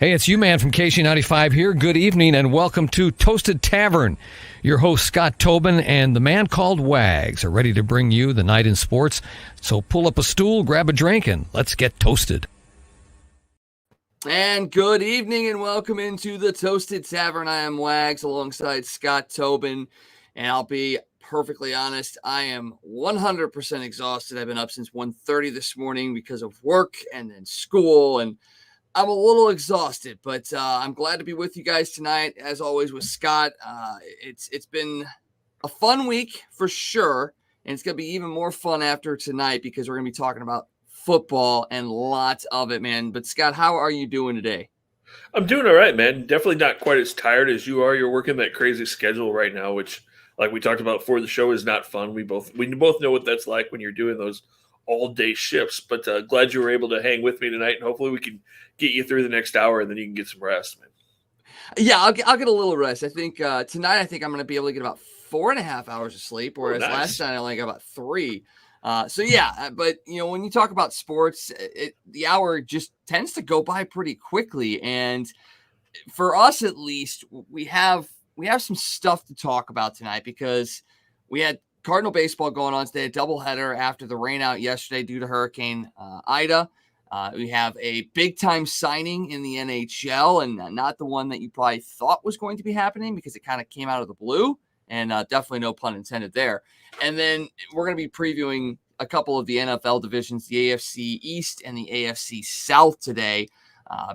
Hey, it's you, man, from KC95 here. Good evening and welcome to Toasted Tavern. Your host, Scott Tobin, and the man called Wags are ready to bring you the night in sports. So pull up a stool, grab a drink, and let's get toasted. And good evening and welcome into the Toasted Tavern. I am Wags alongside Scott Tobin, and I'll be perfectly honest, I am 100% exhausted. I've been up since 1:30 this morning because of work and then school, and I'm a little exhausted, but I'm glad to be with you guys tonight, as always, with Scott. It's been a fun week for sure, and it's going to be even more fun after tonight because we're going to be talking about football and lots of it, man. But, Scott, how are you doing today? I'm doing all right, man. Definitely not quite as tired as you are. You're working that crazy schedule right now, which, like we talked about before the show, is not fun. We both know what that's like when you're doing those all-day shifts, but glad you were able to hang with me tonight, and hopefully we can get you through the next hour, and then you can get some rest, man. Yeah, I'll get a little rest. I think tonight I'm going to be able to get about 4.5 hours of sleep, whereas last night I only got about 3. But when you talk about sports, the hour just tends to go by pretty quickly, and for us at least, we have some stuff to talk about tonight because we had Cardinal baseball going on today, a doubleheader after the rain out yesterday due to Hurricane Ida. We have a big-time signing in the NHL, and not the one that you probably thought was going to be happening because it kind of came out of the blue, and definitely no pun intended there. And then we're going to be previewing a couple of the NFL divisions, the AFC East and the AFC South today,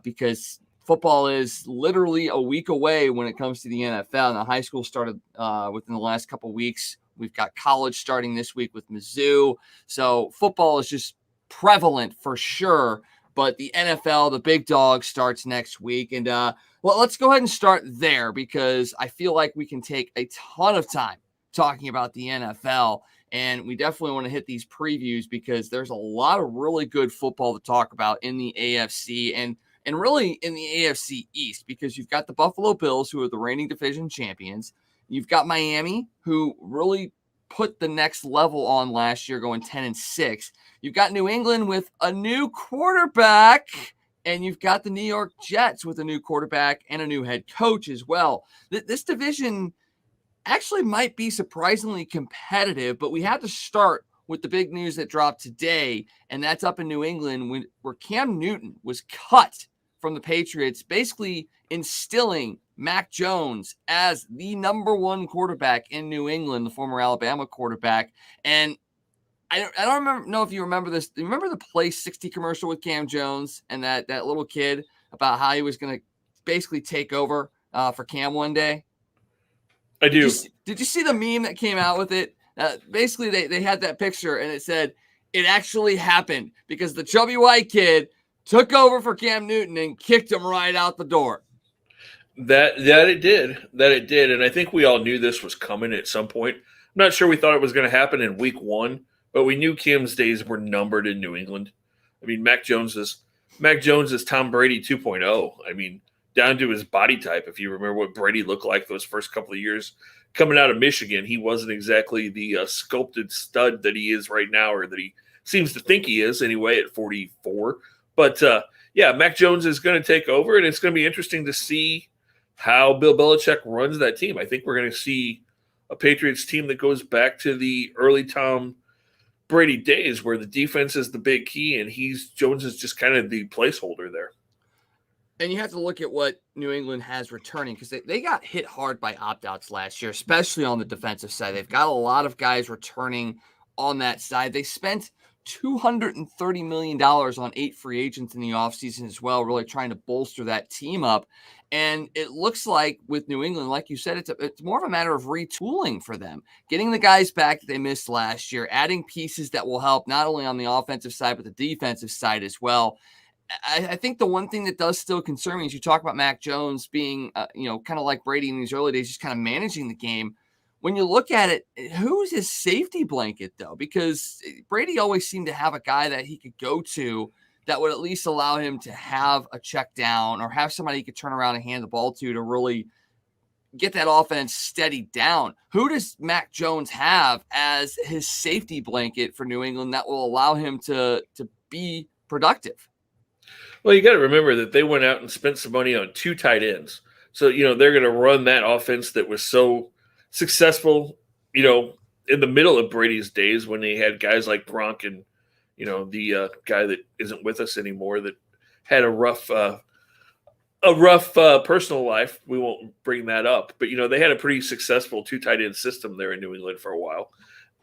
because football is literally a week away when it comes to the NFL. Now, high school started within the last couple of weeks. We've got college starting this week with Mizzou. So football is just prevalent for sure. But the NFL, the big dog, starts next week. And let's go ahead and start there because I feel like we can take a ton of time talking about the NFL. And we definitely want to hit these previews because there's a lot of really good football to talk about in the AFC and really in the AFC East because you've got the Buffalo Bills, who are the reigning division champions. You've got Miami, who really put the next level on last year, going 10-6. You've got New England with a new quarterback, and you've got the New York Jets with a new quarterback and a new head coach as well. This division actually might be surprisingly competitive, but we had to start with the big news that dropped today, and that's up in New England where Cam Newton was cut from the Patriots, basically instilling Mac Jones as the number one quarterback in New England, the former Alabama quarterback. And I don't know if you remember this. Do you remember the Play 60 commercial with Cam Jones and that little kid about how he was going to basically take over for Cam one day? I do. Did you see the meme that came out with it? Basically, they had that picture, and it said, it actually happened because the chubby white kid took over for Cam Newton and kicked him right out the door. That it did. And I think we all knew this was coming at some point. I'm not sure we thought it was going to happen in week 1, but we knew Cam's days were numbered in New England. I mean, Mac Jones is Tom Brady 2.0. I mean, down to his body type. If you remember what Brady looked like those first couple of years coming out of Michigan, he wasn't exactly the sculpted stud that he is right now, or that he seems to think he is anyway at 44. But, Mac Jones is going to take over, and it's going to be interesting to see how Bill Belichick runs that team. I think we're going to see a Patriots team that goes back to the early Tom Brady days where the defense is the big key, and Jones is just kind of the placeholder there. And you have to look at what New England has returning because they got hit hard by opt-outs last year, especially on the defensive side. They've got a lot of guys returning on that side. They spent $230 million on 8 free agents in the offseason as well, really trying to bolster that team up. And it looks like with New England, like you said, it's more of a matter of retooling for them, getting the guys back that they missed last year, adding pieces that will help not only on the offensive side, but the defensive side as well. I think the one thing that does still concern me is you talk about Mac Jones being, kind of like Brady in these early days, just kind of managing the game. When you look at it, who's his safety blanket, though? Because Brady always seemed to have a guy that he could go to that would at least allow him to have a check down or have somebody he could turn around and hand the ball to really get that offense steadied down. Who does Mac Jones have as his safety blanket for New England that will allow him to be productive? Well, you got to remember that they went out and spent some money on 2 tight ends. So, they're going to run that offense that was so successful, in the middle of Brady's days when they had guys like Gronk and, the guy that isn't with us anymore that had a rough personal life. We won't bring that up. But, they had a pretty successful 2 tight end system there in New England for a while.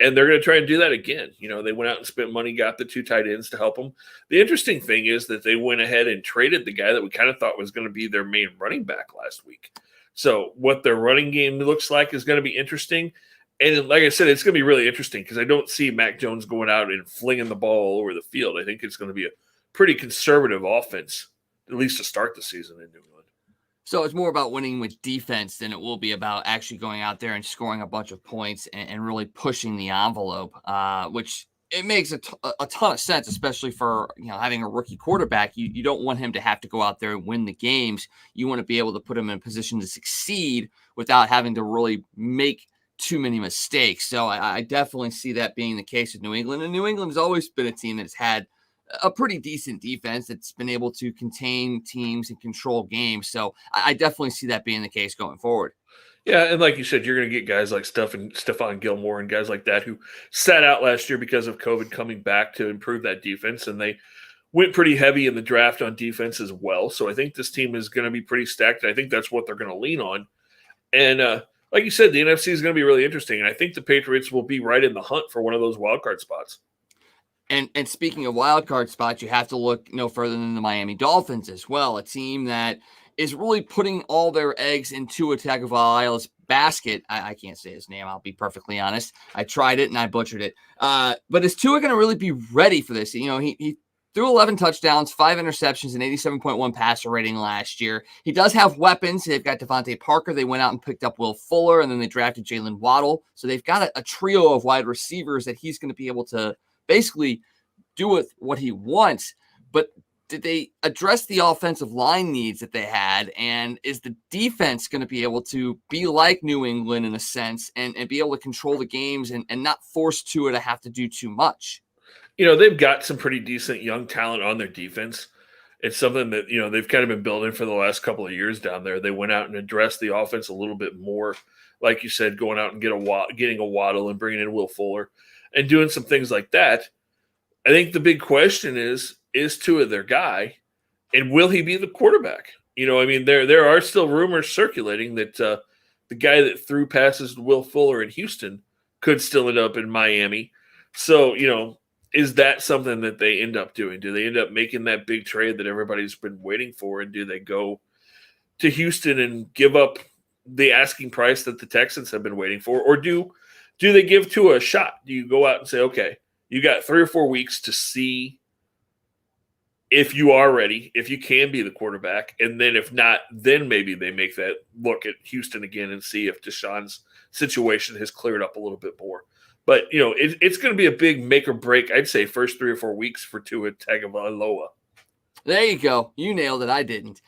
And they're going to try and do that again. They went out and spent money, got the 2 tight ends to help them. The interesting thing is that they went ahead and traded the guy that we kind of thought was going to be their main running back last week. So what their running game looks like is going to be interesting. And like I said, it's going to be really interesting because I don't see Mac Jones going out and flinging the ball all over the field. I think it's going to be a pretty conservative offense, at least to start the season in New England. So it's more about winning with defense than it will be about actually going out there and scoring a bunch of points and really pushing the envelope, which it makes a ton of sense, especially for having a rookie quarterback. You don't want him to have to go out there and win the games. You want to be able to put him in a position to succeed without having to really make too many mistakes. So I definitely see that being the case with New England. And New England has always been a team that's had a pretty decent defense that's been able to contain teams and control games. So I definitely see that being the case going forward. Yeah, and like you said, you're going to get guys like Stephon Gilmore and guys like that who sat out last year because of COVID coming back to improve that defense, and they went pretty heavy in the draft on defense as well. So I think this team is going to be pretty stacked, and I think that's what they're going to lean on. And like you said, the NFC is going to be really interesting, and I think the Patriots will be right in the hunt for one of those wild card spots. And speaking of wild card spots, you have to look no further than the Miami Dolphins as well, a team that is really putting all their eggs in Tua Tagovailoa's basket. I can't say his name, I'll be perfectly honest. I tried it and I butchered it. But is Tua going to really be ready for this? He threw 11 touchdowns, 5 interceptions, and 87.1 passer rating last year. He does have weapons. They've got Devontae Parker. They went out and picked up Will Fuller, and then they drafted Jalen Waddle. So they've got a trio of wide receivers that he's going to be able to basically do with what he wants. But did they address the offensive line needs that they had? And is the defense going to be able to be like New England in a sense and be able to control the games and not force Tua to have to do too much? They've got some pretty decent young talent on their defense. It's something that, they've kind of been building for the last couple of years down there. They went out and addressed the offense a little bit more. Like you said, going out and getting a Waddle and bringing in Will Fuller and doing some things like that. I think the big question is Tua their guy, and will he be the quarterback? There are still rumors circulating that the guy that threw passes to Will Fuller in Houston could still end up in Miami. So, is that something that they end up doing? Do they end up making that big trade that everybody's been waiting for, and do they go to Houston and give up the asking price that the Texans have been waiting for, or do they give Tua a shot? Do you go out and say, okay, you got 3 or 4 weeks to see if you are ready, if you can be the quarterback, and then if not, then maybe they make that look at Houston again and see if Deshaun's situation has cleared up a little bit more. But, it's going to be a big make or break, I'd say, first 3 or 4 weeks for Tua Tagovailoa. There you go. You nailed it. I didn't.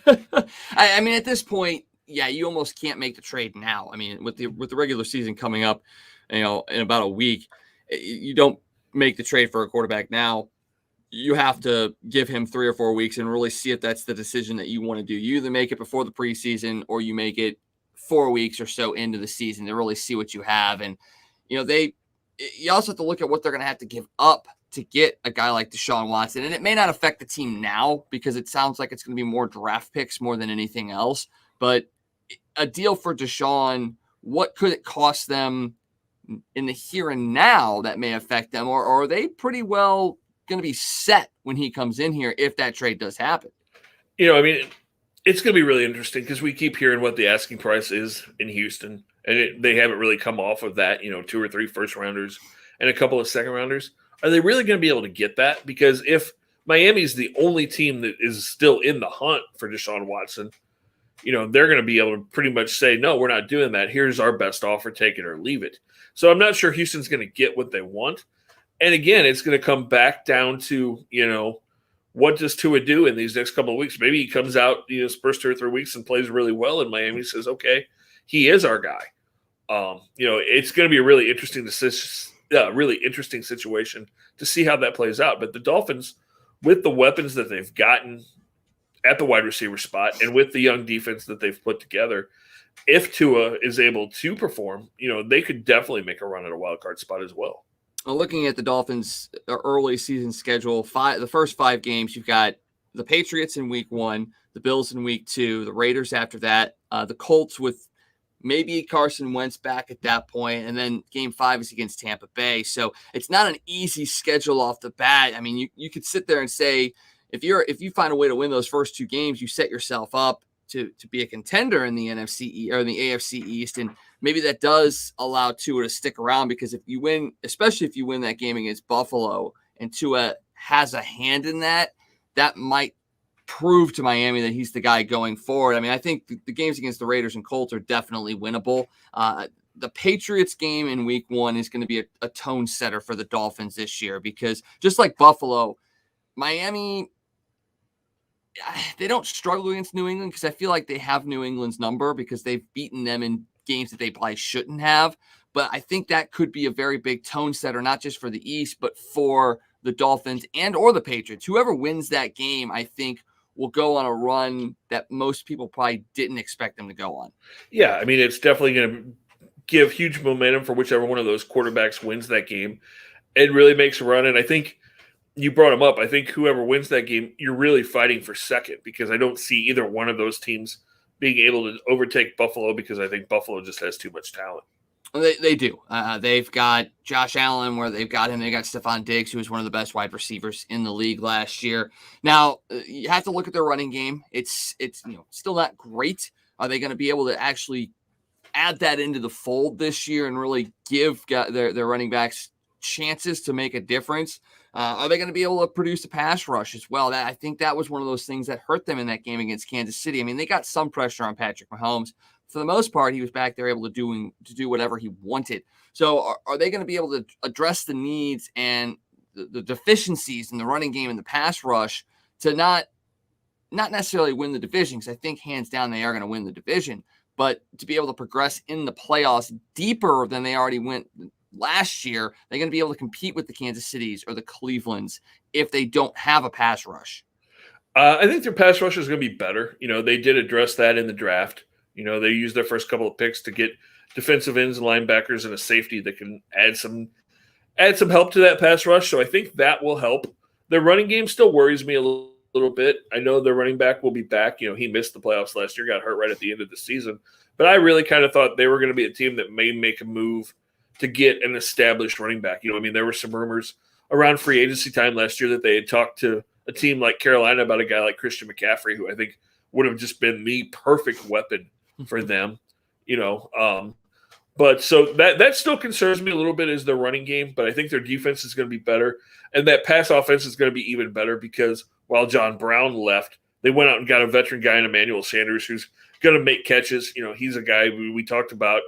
I mean, at this point, yeah, you almost can't make the trade now. I mean, with the regular season coming up, in about a week, you don't make the trade for a quarterback now. You have to give him 3 or 4 weeks and really see if that's the decision that you want to do. You either make it before the preseason or you make it 4 weeks or so into the season to really see what you have. And, you also have to look at what they're going to have to give up to get a guy like Deshaun Watson. And it may not affect the team now because it sounds like it's going to be more draft picks more than anything else. But a deal for Deshaun, what could it cost them in the here and now that may affect them? Or are they pretty well going to be set when he comes in here if that trade does happen? It's going to be really interesting because we keep hearing what the asking price is in Houston, and they haven't really come off of that, 2 or 3 first rounders and a couple of second rounders. Are they really going to be able to get that? Because if Miami's the only team that is still in the hunt for Deshaun Watson, they're going to be able to pretty much say, no, we're not doing that. Here's our best offer, take it or leave it. So I'm not sure Houston's going to get what they want. And again, it's going to come back down to, what does Tua do in these next couple of weeks? Maybe he comes out, his first 2 or 3 weeks and plays really well, and Miami says, okay, he is our guy. It's going to be a really interesting situation to see how that plays out. But the Dolphins with the weapons that they've gotten at the wide receiver spot and with the young defense that they've put together, if Tua is able to perform, they could definitely make a run at a wild card spot as well. Looking at the Dolphins' early season schedule, the first 5 games, you've got the Patriots in week 1, the Bills in week 2, the Raiders after that, the Colts with maybe Carson Wentz back at that point, and then game 5 is against Tampa Bay. So it's not an easy schedule off the bat. I mean, you could sit there and say, if you find a way to win those first 2 games, you set yourself up to be a contender in the NFC or in the AFC East, and maybe that does allow Tua to stick around, because if you win, especially if you win that game against Buffalo, and Tua has a hand in that, that might prove to Miami that he's the guy going forward. I mean, I think the games against the Raiders and Colts are definitely winnable. The Patriots game in week 1 is going to be a tone setter for the Dolphins this year, because just like Buffalo, Miami, they don't struggle against New England, because I feel like they have New England's number because they've beaten them in games that they probably shouldn't have. But I think that could be a very big tone setter, not just for the East, but for the Dolphins and or the Patriots. Whoever wins that game, I think, will go on a run that most people probably didn't expect them to go on. Yeah, I mean, it's definitely going to give huge momentum for whichever one of those quarterbacks wins that game. It really makes a run, and I think you brought him up. I think whoever wins that game, you're really fighting for second, because I don't see either one of those teams being able to overtake Buffalo, because I think Buffalo just has too much talent. They do. They've got Josh Allen where they've got him. They got Stephon Diggs, who was one of the best wide receivers in the league last year. Now, you have to look at their running game. It's still not great. Are they going to be able to actually add that into the fold this year and really give their running backs chances to make a difference? Are they going to be able to produce a pass rush as well? I think that was one of those things that hurt them in that game against Kansas City. I mean, they got some pressure on Patrick Mahomes. For the most part, he was back there able to do whatever he wanted. So are they going to be able to address the needs and the deficiencies in the running game and the pass rush to not necessarily win the division? Because I think hands down they are going to win the division, but to be able to progress in the playoffs deeper than they already went last year, they're going to be able to compete with the Kansas Cities or the Clevelands if they don't have a pass rush. I think their pass rush is going to be better. They did address that in the draft. They used their first couple of picks to get defensive ends and linebackers and a safety that can add some help to that pass rush. So I think that will help. Their running game still worries me a little bit. I know their running back will be back. He missed the playoffs last year, got hurt right at the end of the season. But I really kind of thought they were going to be a team that may make a move to get an established running back. There were some rumors around free agency time last year that they had talked to a team like Carolina about a guy like Christian McCaffrey, who I think would have just been the perfect weapon for them, but so that still concerns me a little bit is their running game, but I think their defense is going to be better, and that pass offense is going to be even better, because while John Brown left, they went out and got a veteran guy in Emmanuel Sanders who's going to make catches. He's a guy we talked about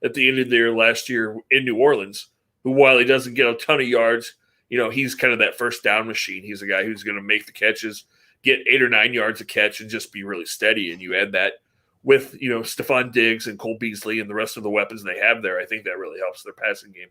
at the end of the year last year in New Orleans, who, while he doesn't get a ton of yards, he's kind of that first down machine. He's a guy who's going to make the catches, get 8 or 9 yards a catch, and just be really steady. And you add that with, Stephon Diggs and Cole Beasley and the rest of the weapons they have there, I think that really helps their passing game.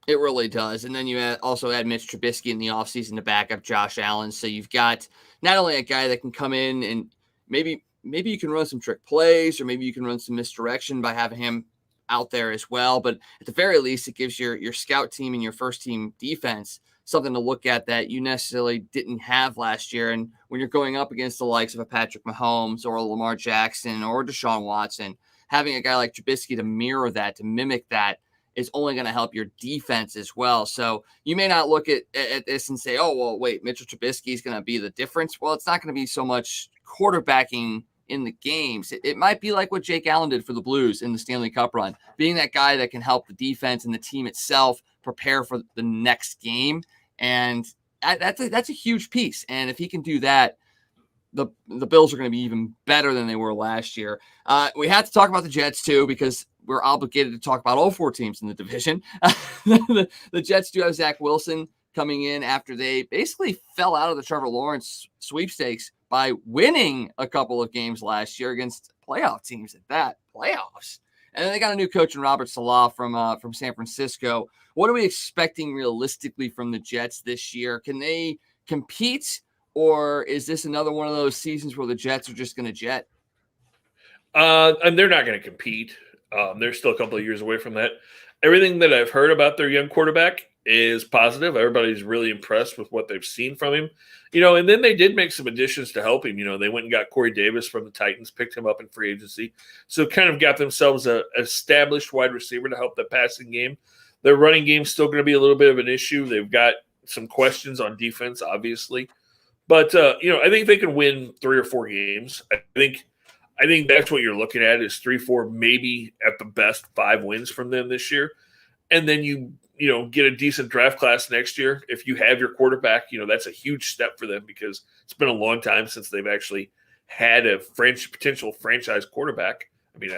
It really does. And then you also add Mitch Trubisky in the offseason to back up Josh Allen. So you've got not only a guy that can come in and maybe you can run some trick plays, or maybe you can run some misdirection by having him out there as well. But at the very least, it gives your scout team and your first team defense something to look at that you necessarily didn't have last year. And when you're going up against the likes of a Patrick Mahomes or a Lamar Jackson or Deshaun Watson, having a guy like Trubisky to mirror that, to mimic that, is only going to help your defense as well. So you may not look at this and say, oh, well, wait, Mitchell Trubisky is going to be the difference. Well, it's not going to be so much quarterbacking in the games. It might be like what Jake Allen did for the Blues in the Stanley Cup run, being that guy that can help the defense and the team itself prepare for the next game. And that's a huge piece. And if he can do that, the Bills are going to be even better than they were last year. We have to talk about the Jets too, because we're obligated to talk about all 4 teams in the division. The Jets do have Zach Wilson coming in after they basically fell out of the Trevor Lawrence sweepstakes by winning a couple of games last year against playoff teams at that. Playoffs. And then they got a new coach in Robert Saleh from San Francisco. What are we expecting realistically from the Jets this year? Can they compete, or is this another one of those seasons where the Jets are just going to jet? And they're not going to compete. They're still a couple of years away from that. Everything that I've heard about their young quarterback is positive. Everybody's really impressed with what they've seen from him. And then they did make some additions to help him. They went and got Corey Davis from the Titans, picked him up in free agency. So kind of got themselves a established wide receiver to help the passing game. Their running game's still going to be a little bit of an issue. They've got some questions on defense, obviously. But, I think they can win 3 or 4 games. I think that's what you're looking at is 3, 4, maybe at the best 5 wins from them this year. And then you get a decent draft class next year. If you have your quarterback, that's a huge step for them because it's been a long time since they've actually had a potential franchise quarterback. I mean,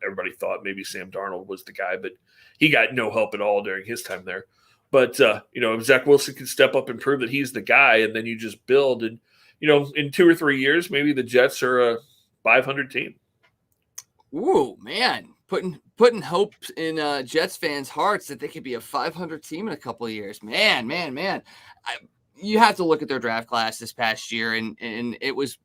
everybody thought maybe Sam Darnold was the guy, but he got no help at all during his time there. But, if Zach Wilson can step up and prove that he's the guy, and then you just build. And, in 2 or 3 years, maybe the Jets are a 500 team. Ooh, man. Putting hope in Jets fans' hearts that they could be a 500 team in a couple of years. Man. You have to look at their draft class this past year, and it was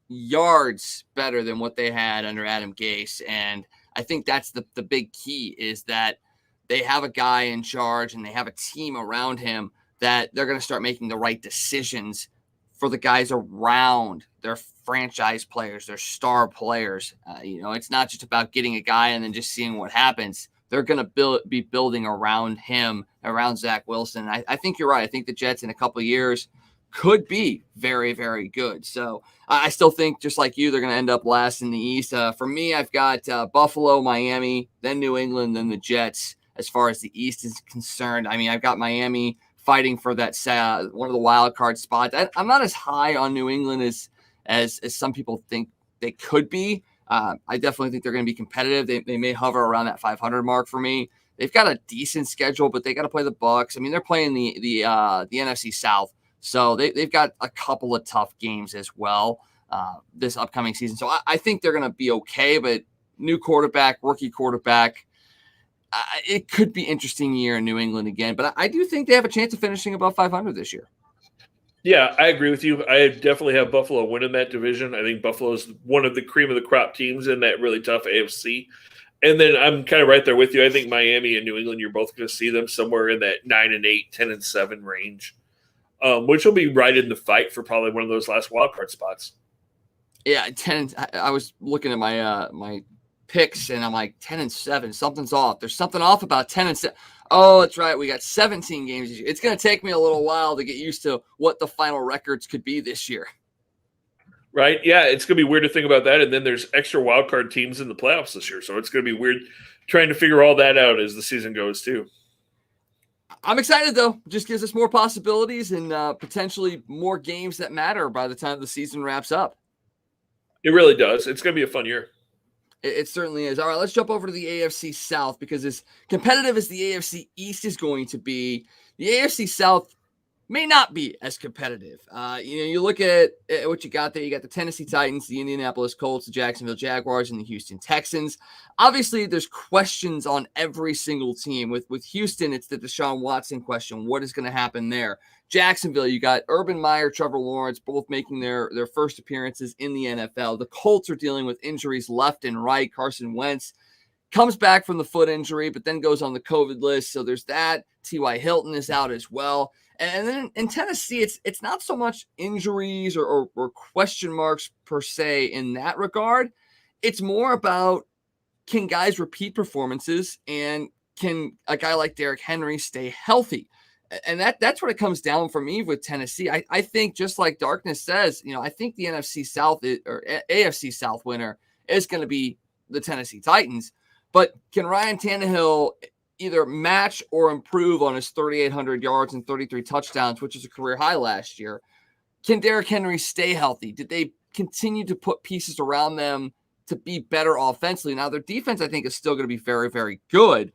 yards better than what they had under Adam Gase. And I think that's the big key is that they have a guy in charge and they have a team around him that they're going to start making the right decisions for the guys around their franchise players, their star players. It's not just about getting a guy and then just seeing what happens. They're going to be building around him, around Zach Wilson. I think you're right. I think the Jets in a couple of years could be very, very good. So I still think, just like you, they're going to end up last in the East. For me, I've got Buffalo, Miami, then New England, then the Jets as far as the East is concerned. I mean, I've got Miami fighting for that one of the wild card spots. I'm not as high on New England as some people think they could be. I definitely think they're going to be competitive. They may hover around that 500 mark for me. They've got a decent schedule, but they got to play the Bucs. I mean, they're playing the NFC South, so they've got a couple of tough games as well this upcoming season. So I think they're going to be okay. But new quarterback, rookie quarterback. It could be interesting year in New England again, but I do think they have a chance of finishing above 500 this year. Yeah, I agree with you. I definitely have Buffalo winning that division. I think Buffalo is one of the cream of the crop teams in that really tough AFC. And then I'm kind of right there with you. I think Miami and New England, you're both going to see them somewhere in that 9-8, 10-7 range, which will be right in the fight for probably one of those last wildcard spots. Yeah, 10. I was looking at my picks, and I'm like 10-7. Something's off. There's something off about 10-7. Oh, that's right. We got 17 games. It's going to take me a little while to get used to what the final records could be this year. Right? Yeah, it's going to be weird to think about that. And then there's extra wildcard teams in the playoffs this year. So it's going to be weird trying to figure all that out as the season goes, too. I'm excited, though. Just gives us more possibilities and potentially more games that matter by the time the season wraps up. It really does. It's going to be a fun year. It certainly is. All right, let's jump over to the AFC South, because as competitive as the AFC East is going to be, the AFC South may not be as competitive. You look at what you got there. You got the Tennessee Titans, the Indianapolis Colts, the Jacksonville Jaguars, and the Houston Texans. Obviously, there's questions on every single team. With Houston, it's the Deshaun Watson question. What is going to happen there? Jacksonville, you got Urban Meyer, Trevor Lawrence, both making their first appearances in the NFL. The Colts are dealing with injuries left and right. Carson Wentz comes back from the foot injury, but then goes on the COVID list. So there's that. T.Y. Hilton is out as well. And then in Tennessee, it's not so much injuries or question marks per se in that regard. It's more about, can guys repeat performances, and can a guy like Derrick Henry stay healthy? And that's what it comes down for me with Tennessee. I think, just like Darkness says, I think the NFC South or AFC South winner is going to be the Tennessee Titans. But can Ryan Tannehill either match or improve on his 3,800 yards and 33 touchdowns, which is a career high last year? Can Derrick Henry stay healthy? Did they continue to put pieces around them to be better offensively? Now, their defense, I think, is still going to be very, very good.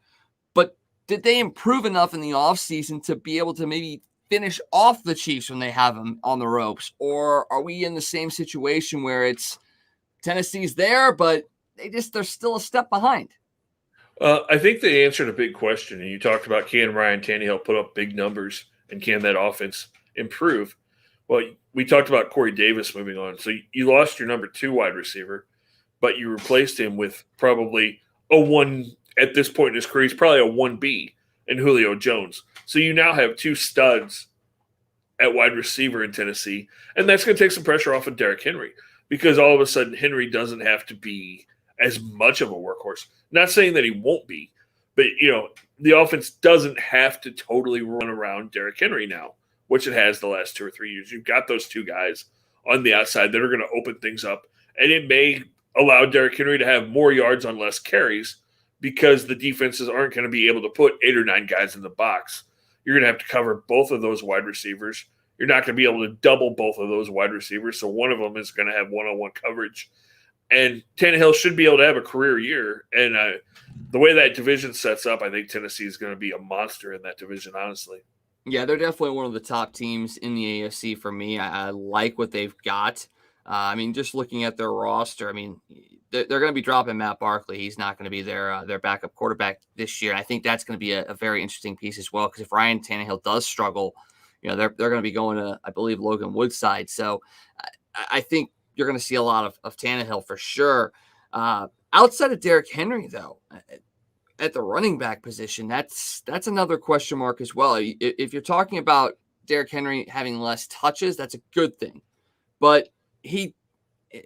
But did they improve enough in the offseason to be able to maybe finish off the Chiefs when they have them on the ropes? Or are we in the same situation where it's Tennessee's there, but they're still a step behind? I think they answered a big question, and you talked about, can Ryan Tannehill put up big numbers, and can that offense improve? Well, we talked about Corey Davis moving on. So you lost your number 2 wide receiver, but you replaced him with probably a 1 at this point in his career. He's probably a 1B in Julio Jones. So you now have 2 studs at wide receiver in Tennessee, and that's going to take some pressure off of Derrick Henry because all of a sudden Henry doesn't have to be as much of a workhorse. Not saying that he won't be, but the offense doesn't have to totally run around Derrick Henry now, which it has the last 2 or 3 years. You've got those 2 guys on the outside that are going to open things up, and it may allow Derrick Henry to have more yards on less carries because the defenses aren't going to be able to put 8 or 9 guys in the box. You're going to have to cover both of those wide receivers. You're not going to be able to double both of those wide receivers, so one of them is going to have one-on-one coverage. And Tannehill should be able to have a career year. And the way that division sets up, I think Tennessee is going to be a monster in that division, honestly. Yeah, they're definitely one of the top teams in the AFC for me. I like what they've got. Just looking at their roster, they're going to be dropping Matt Barkley. He's not going to be their backup quarterback this year. And I think that's going to be a very interesting piece as well, because if Ryan Tannehill does struggle, they're going to be going to, I believe, Logan Woodside. So I think you're going to see a lot of Tannehill for sure. Outside of Derrick Henry, though, at the running back position, that's another question mark as well. If you're talking about Derrick Henry having less touches, that's a good thing. But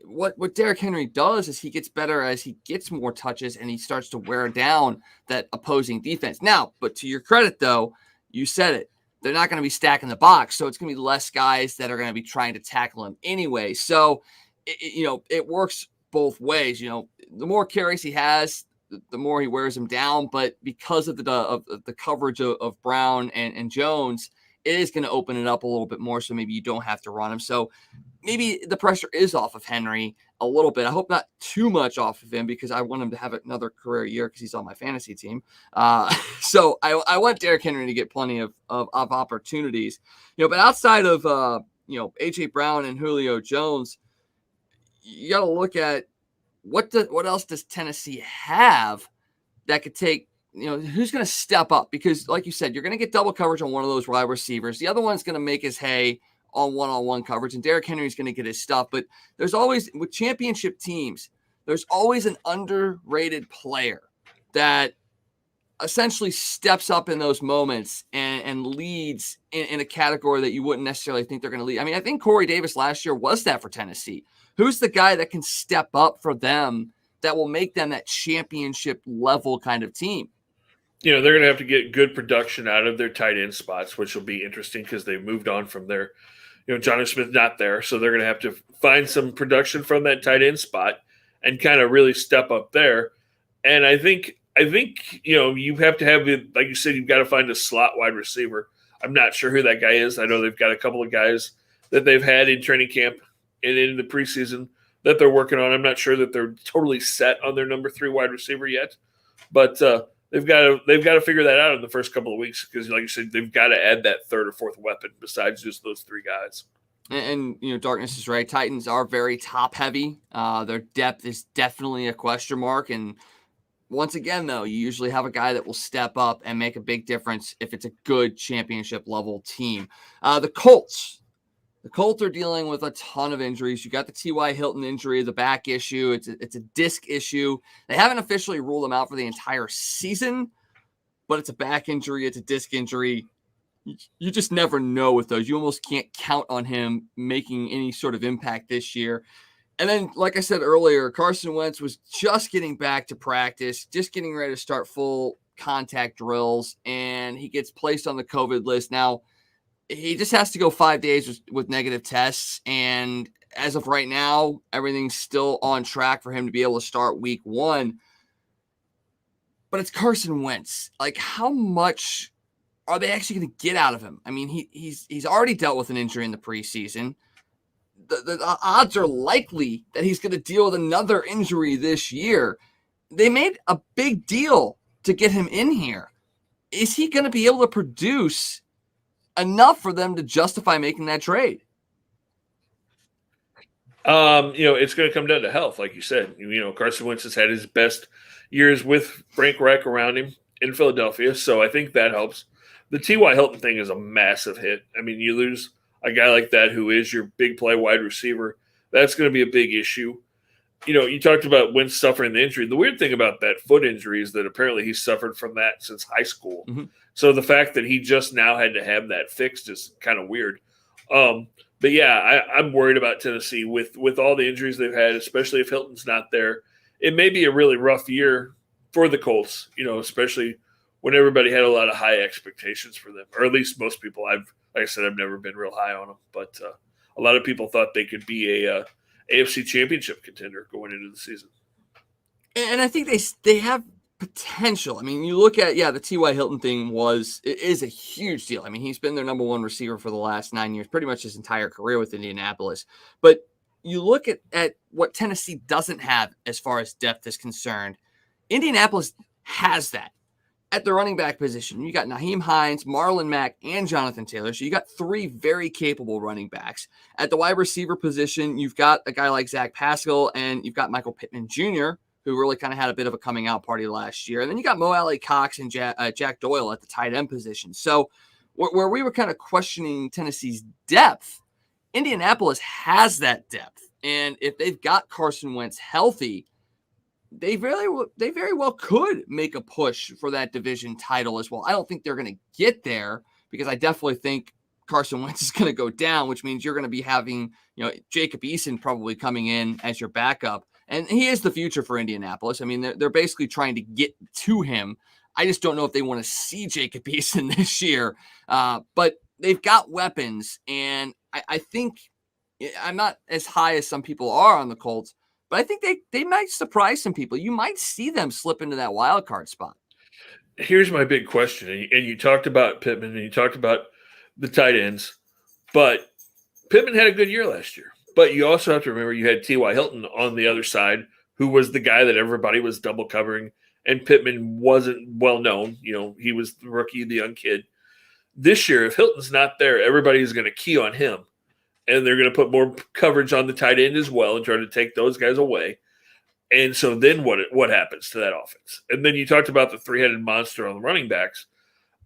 what Derrick Henry does is he gets better as he gets more touches and he starts to wear down that opposing defense. Now, but to your credit, though, you said it. They're not going to be stacking the box, so it's going to be less guys that are going to be trying to tackle him anyway. So, it works both ways. The more carries he has, the more he wears him down. But because of the coverage of Brown and Jones, it is going to open it up a little bit more. So maybe you don't have to run him. So maybe the pressure is off of Henry a little bit. I hope not too much off of him because I want him to have another career year because he's on my fantasy team. So I want Derrick Henry to get plenty of opportunities. But outside of AJ Brown and Julio Jones, you got to look at what else does Tennessee have that could take, who's going to step up? Because like you said, you're going to get double coverage on one of those wide receivers. The other one's going to make his hay on one-on-one coverage, and Derrick Henry's going to get his stuff. But there's always, with championship teams, there's always an underrated player that essentially steps up in those moments and leads in a category that you wouldn't necessarily think they're going to lead. I think Corey Davis last year was that for Tennessee. Who's the guy that can step up for them that will make them that championship level kind of team? They're going to have to get good production out of their tight end spots, which will be interesting because they've moved on from their, Jonnu Smith not there. So they're going to have to find some production from that tight end spot and kind of really step up there. And I think you have to have, like you said, you've got to find a slot wide receiver. I'm not sure who that guy is. I know they've got a couple of guys that they've had in training camp and in the preseason that they're working on. I'm not sure that they're totally set on their number 3 wide receiver yet, but they've got to figure that out in the first couple of weeks because, like you said, they've got to add that 3rd or 4th weapon besides just those 3 guys. And Darkness is right. Titans are very top heavy. Their depth is definitely a question mark. And once again, though, you usually have a guy that will step up and make a big difference if it's a good championship level team. The Colts are dealing with a ton of injuries. You got the T.Y. Hilton injury, the back issue. It's a disc issue. They haven't officially ruled him out for the entire season, but it's a back injury. It's a disc injury. You just never know with those. You almost can't count on him making any sort of impact this year. And then, like I said earlier, Carson Wentz was just getting back to practice, just getting ready to start full contact drills, and he gets placed on the COVID list. Now, he just has to go 5 days with negative tests. And as of right now, everything's still on track for him to be able to start week 1. But it's Carson Wentz. Like, how much are they actually going to get out of him? He's already dealt with an injury in the preseason. The odds are likely that he's going to deal with another injury this year. They made a big deal to get him in here. Is he going to be able to produce enough for them to justify making that trade? It's going to come down to health, like you said. Carson Wentz has had his best years with Frank Reich around him in Philadelphia, so I think that helps. The T.Y. Hilton thing is a massive hit. You lose a guy like that who is your big play wide receiver, that's going to be a big issue. You talked about Wentz suffering the injury. The weird thing about that foot injury is that apparently he's suffered from that since high school. Mm-hmm. So the fact that he just now had to have that fixed is kind of weird. But yeah, I'm worried about Tennessee with all the injuries they've had, especially if Hilton's not there. It may be a really rough year for the Colts, especially when everybody had a lot of high expectations for them, or at least most people. Like I said, I've never been real high on them, but a lot of people thought they could be a AFC Championship contender going into the season. And I think they have potential. I mean, you look at, the T.Y. Hilton thing is a huge deal. I mean, he's been their number one receiver for the last 9 years, pretty much his entire career with Indianapolis. But you look at what Tennessee doesn't have as far as depth is concerned. Indianapolis has that. At the running back position, you got Nyheim Hines, Marlon Mack, and Jonathan Taylor. So you got 3 very capable running backs. At the wide receiver position, you've got a guy like Zach Pascal, and you've got Michael Pittman Jr., who really kind of had a bit of a coming out party last year. And then you got Mo Alley Cox and Jack Doyle at the tight end position. So where we were kind of questioning Tennessee's depth, Indianapolis has that depth. And if they've got Carson Wentz healthy, they very well could make a push for that division title as well. I don't think they're going to get there because I definitely think Carson Wentz is going to go down, which means you're going to be having, Jacob Eason probably coming in as your backup. And he is the future for Indianapolis. I mean, they're basically trying to get to him. I just don't know if they want to see Jacob Eason this year. But they've got weapons. And I think I'm not as high as some people are on the Colts, but I think they might surprise some people. You might see them slip into that wild card spot. Here's my big question. And you talked about Pittman and you talked about the tight ends, but Pittman had a good year last year. But you also have to remember you had T.Y. Hilton on the other side, who was the guy that everybody was double covering, and Pittman wasn't well known. He was the rookie, the young kid. This year, if Hilton's not there, everybody's going to key on him. And they're going to put more coverage on the tight end as well and try to take those guys away. And so then what happens to that offense? And then you talked about the 3-headed monster on the running backs.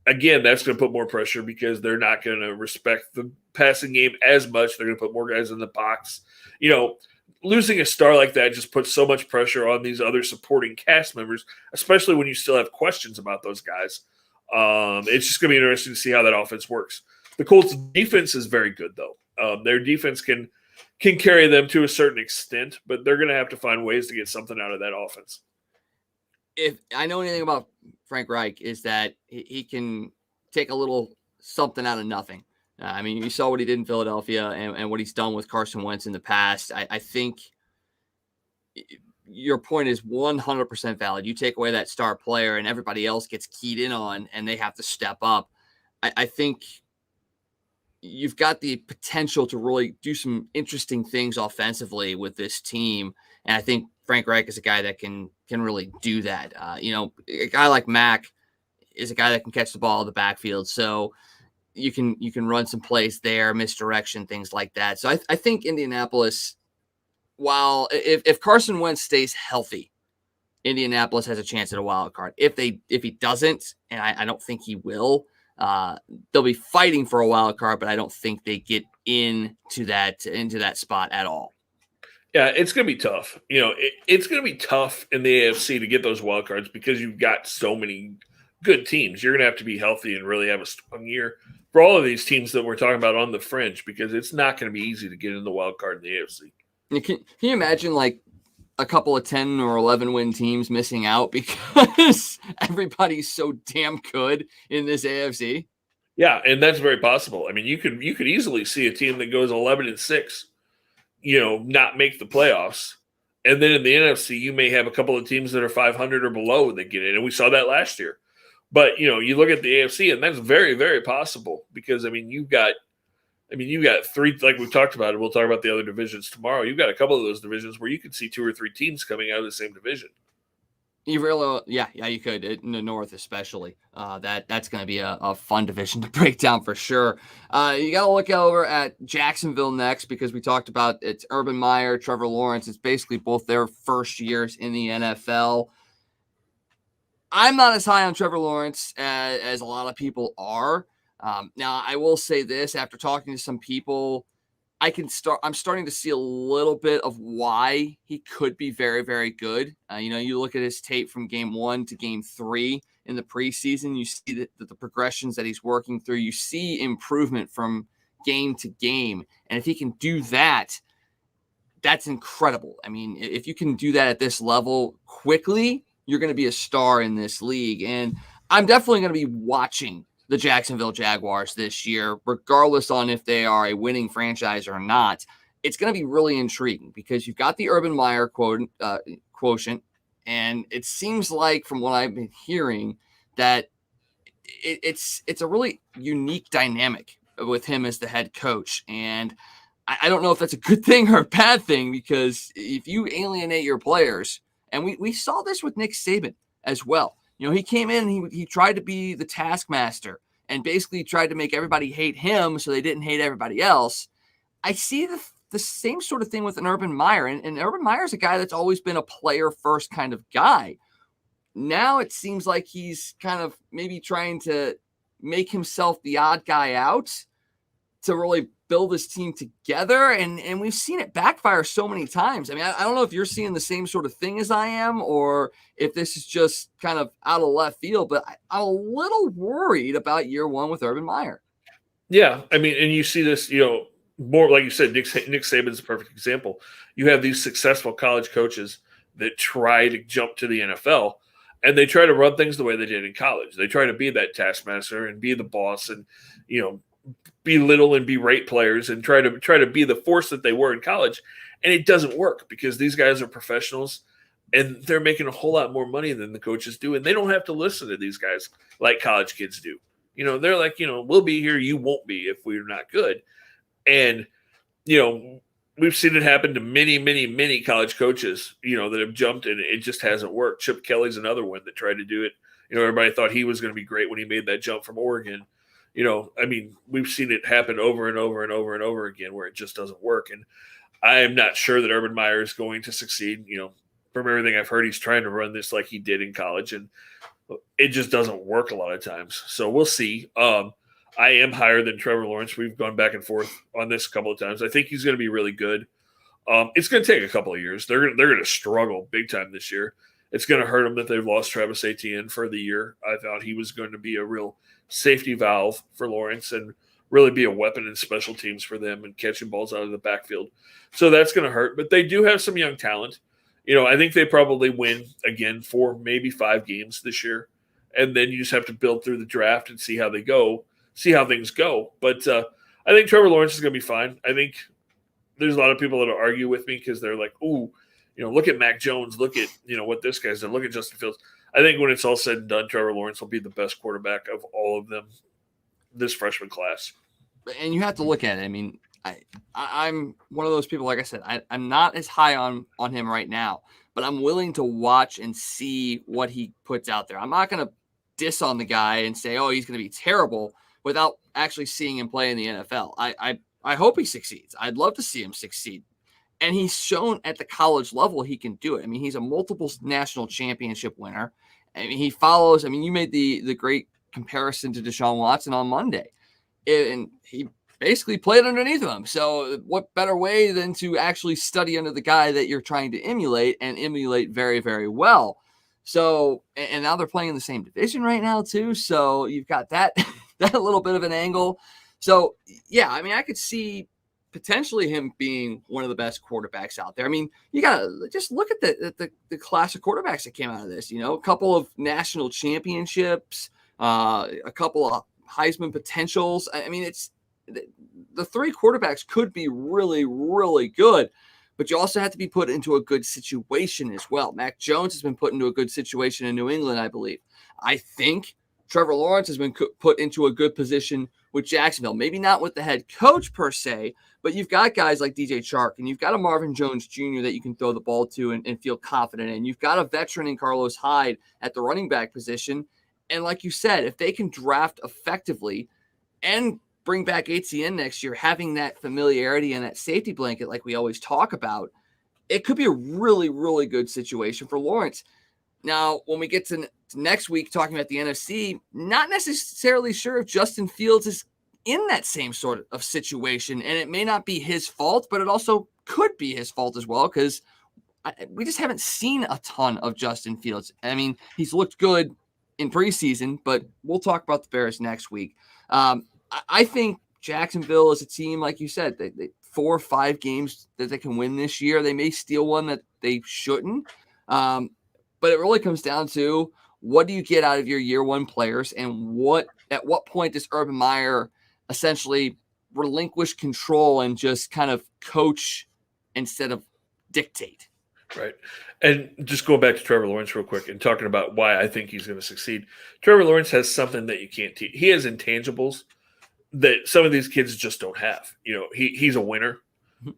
Again, that's going to put more pressure because they're not going to respect the passing game as much. They're going to put more guys in the box. Losing a star like that just puts so much pressure on these other supporting cast members, especially when you still have questions about those guys. It's just going to be interesting to see how that offense works. The Colts' defense is very good, though. Their defense can carry them to a certain extent, but they're going to have to find ways to get something out of that offense. If I know anything about Frank Reich, is that he can take a little something out of nothing. I mean, you saw what he did in Philadelphia and what he's done with Carson Wentz in the past. I think your point is 100% valid. You take away that star player and everybody else gets keyed in on and they have to step up. I think you've got the potential to really do some interesting things offensively with this team. And I think Frank Reich is a guy that can really do that. A guy like Mack is a guy that can catch the ball in the backfield. So you can run some plays there, misdirection, things like that. So I think Indianapolis, while if Carson Wentz stays healthy, Indianapolis has a chance at a wild card. If he doesn't, and I don't think he will, they'll be fighting for a wild card, but I don't think they get into that spot at all. Yeah, it's going to be tough. It's going to be tough in the AFC to get those wild cards because you've got so many good teams. You're going to have to be healthy and really have a strong year for all of these teams that we're talking about on the fringe because it's not going to be easy to get in the wild card in the AFC. Can you imagine like a couple of 10 or 11 win teams missing out because everybody's so damn good in this AFC? Yeah, and that's very possible. I mean, you could easily see a team that goes 11-6, not make the playoffs. And then in the NFC, you may have a couple of teams that are 500 or below that get in. And we saw that last year. But, you look at the AFC, and that's very, very possible because, you've got 3, like we've talked about, and we'll talk about the other divisions tomorrow. You've got a couple of those divisions where you could see 2 or 3 teams coming out of the same division. You really, yeah, you could in the North, especially. That's going to be a fun division to break down for sure. You got to look over at Jacksonville next because we talked about it's Urban Meyer, Trevor Lawrence. It's basically both their first years in the NFL. I'm not as high on Trevor Lawrence as a lot of people are. Now, I will say this, after talking to some people, I'm starting to see a little bit of why he could be very, very good. You look at his tape from game 1 to game 3 in the preseason, you see that the progressions that he's working through, you see improvement from game to game. And if he can do that, that's incredible. I mean, if you can do that at this level quickly, you're going to be a star in this league. And I'm definitely going to be watching the Jacksonville Jaguars this year, regardless on if they are a winning franchise or not. It's going to be really intriguing because you've got the Urban Meyer quotient, and it seems like, from what I've been hearing, that it's a really unique dynamic with him as the head coach. And I don't know if that's a good thing or a bad thing, because if you alienate your players, and we saw this with Nick Saban as well. He came in, he tried to be the taskmaster and basically tried to make everybody hate him so they didn't hate everybody else. I see the same sort of thing with an Urban Meyer. And Urban Meyer's a guy that's always been a player-first kind of guy. Now it seems like he's kind of maybe trying to make himself the odd guy out to really build this team together. And we've seen it backfire so many times. I mean, I don't know if you're seeing the same sort of thing as I am, or if this is just kind of out of left field, but I'm a little worried about year 1 with Urban Meyer. Yeah. I mean, and you see this, more like you said, Nick Saban's a perfect example. You have these successful college coaches that try to jump to the NFL, and they try to run things the way they did in college. They try to be that taskmaster and be the boss, and, belittle and berate players and try to be the force that they were in college. And it doesn't work, because these guys are professionals and they're making a whole lot more money than the coaches do. And they don't have to listen to these guys like college kids do. They're like, we'll be here, you won't be if we're not good. And, we've seen it happen to many, many, many college coaches, that have jumped, and it just hasn't worked. Chip Kelly's another one that tried to do it. Everybody thought he was going to be great when he made that jump from Oregon. We've seen it happen over and over and over and over again where it just doesn't work. And I am not sure that Urban Meyer is going to succeed. From everything I've heard, he's trying to run this like he did in college, and it just doesn't work a lot of times. So we'll see. I am higher than Trevor Lawrence. We've gone back and forth on this a couple of times. I think he's going to be really good. It's going to take a couple of years. They're going to struggle big time this year. It's going to hurt them that they've lost Travis Etienne for the year. I thought he was going to be a real safety valve for Lawrence and really be a weapon in special teams for them and catching balls out of the backfield. So that's going to hurt. But they do have some young talent. I think they probably win again 4, maybe 5 games this year. And then you just have to build through the draft and see how things go. But I think Trevor Lawrence is going to be fine. I think there's a lot of people that will argue with me because they're like, ooh, look at Mac Jones. Look at, what this guy's done. Look at Justin Fields. I think when it's all said and done, Trevor Lawrence will be the best quarterback of all of them this freshman class. And you have to look at it. I mean, I'm one of those people, like I said, I'm not as high on him right now, but I'm willing to watch and see what he puts out there. I'm not going to diss on the guy and say, oh, he's going to be terrible without actually seeing him play in the NFL. I hope he succeeds. I'd love to see him succeed. And he's shown at the college level he can do it. I mean, he's a multiple national championship winner. I mean, he follows. I mean, you made the great comparison to Deshaun Watson on Monday. And he basically played underneath him. So what better way than to actually study under the guy that you're trying to emulate, and emulate very, very well. So, and now they're playing in the same division right now too. So you've got that little bit of an angle. So yeah, I mean, I could see potentially him being one of the best quarterbacks out there. I mean, you got to just look at the class of quarterbacks that came out of this, a couple of national championships, a couple of Heisman potentials. I mean, it's the 3 quarterbacks could be really, really good, but you also have to be put into a good situation as well. Mac Jones has been put into a good situation in New England, I believe. I think Trevor Lawrence has been put into a good position with Jacksonville. Maybe not with the head coach per se, but you've got guys like DJ Chark, and you've got a Marvin Jones Jr. that you can throw the ball to and feel confident in. You've got a veteran in Carlos Hyde at the running back position. And like you said, if they can draft effectively and bring back Etienne next year, having that familiarity and that safety blanket like we always talk about, it could be a really, really good situation for Lawrence. Now, when we get to next week, talking about the NFC, not necessarily sure if Justin Fields is in that same sort of situation. And it may not be his fault, but it also could be his fault as well, because we just haven't seen a ton of Justin Fields. I mean, he's looked good in preseason, but we'll talk about the Bears next week. I think Jacksonville is a team, like you said, they 4 or 5 games that they can win this year. They may steal one that they shouldn't. But it really comes down to, what do you get out of your year one players, and at what point does Urban Meyer essentially relinquish control and just kind of coach instead of dictate? Right. And just going back to Trevor Lawrence real quick and talking about why I think he's going to succeed. Trevor Lawrence has something that you can't teach. He has intangibles that some of these kids just don't have. He's a winner.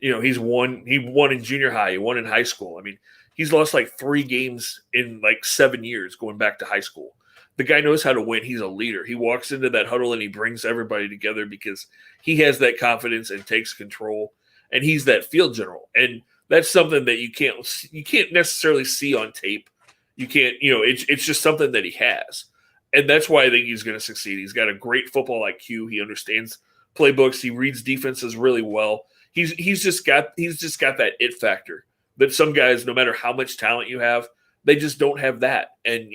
He won in junior high. He won in high school. I mean, he's lost like 3 games in like 7 years going back to high school. The guy knows how to win. He's a leader. He walks into that huddle and he brings everybody together because he has that confidence and takes control, and he's that field general. And that's something that you can't necessarily see on tape. You can't, it's just something that he has. And that's why I think he's going to succeed. He's got a great football IQ. He understands playbooks. He reads defenses really well. He's just got that it factor that some guys, no matter how much talent you have, they just don't have that. And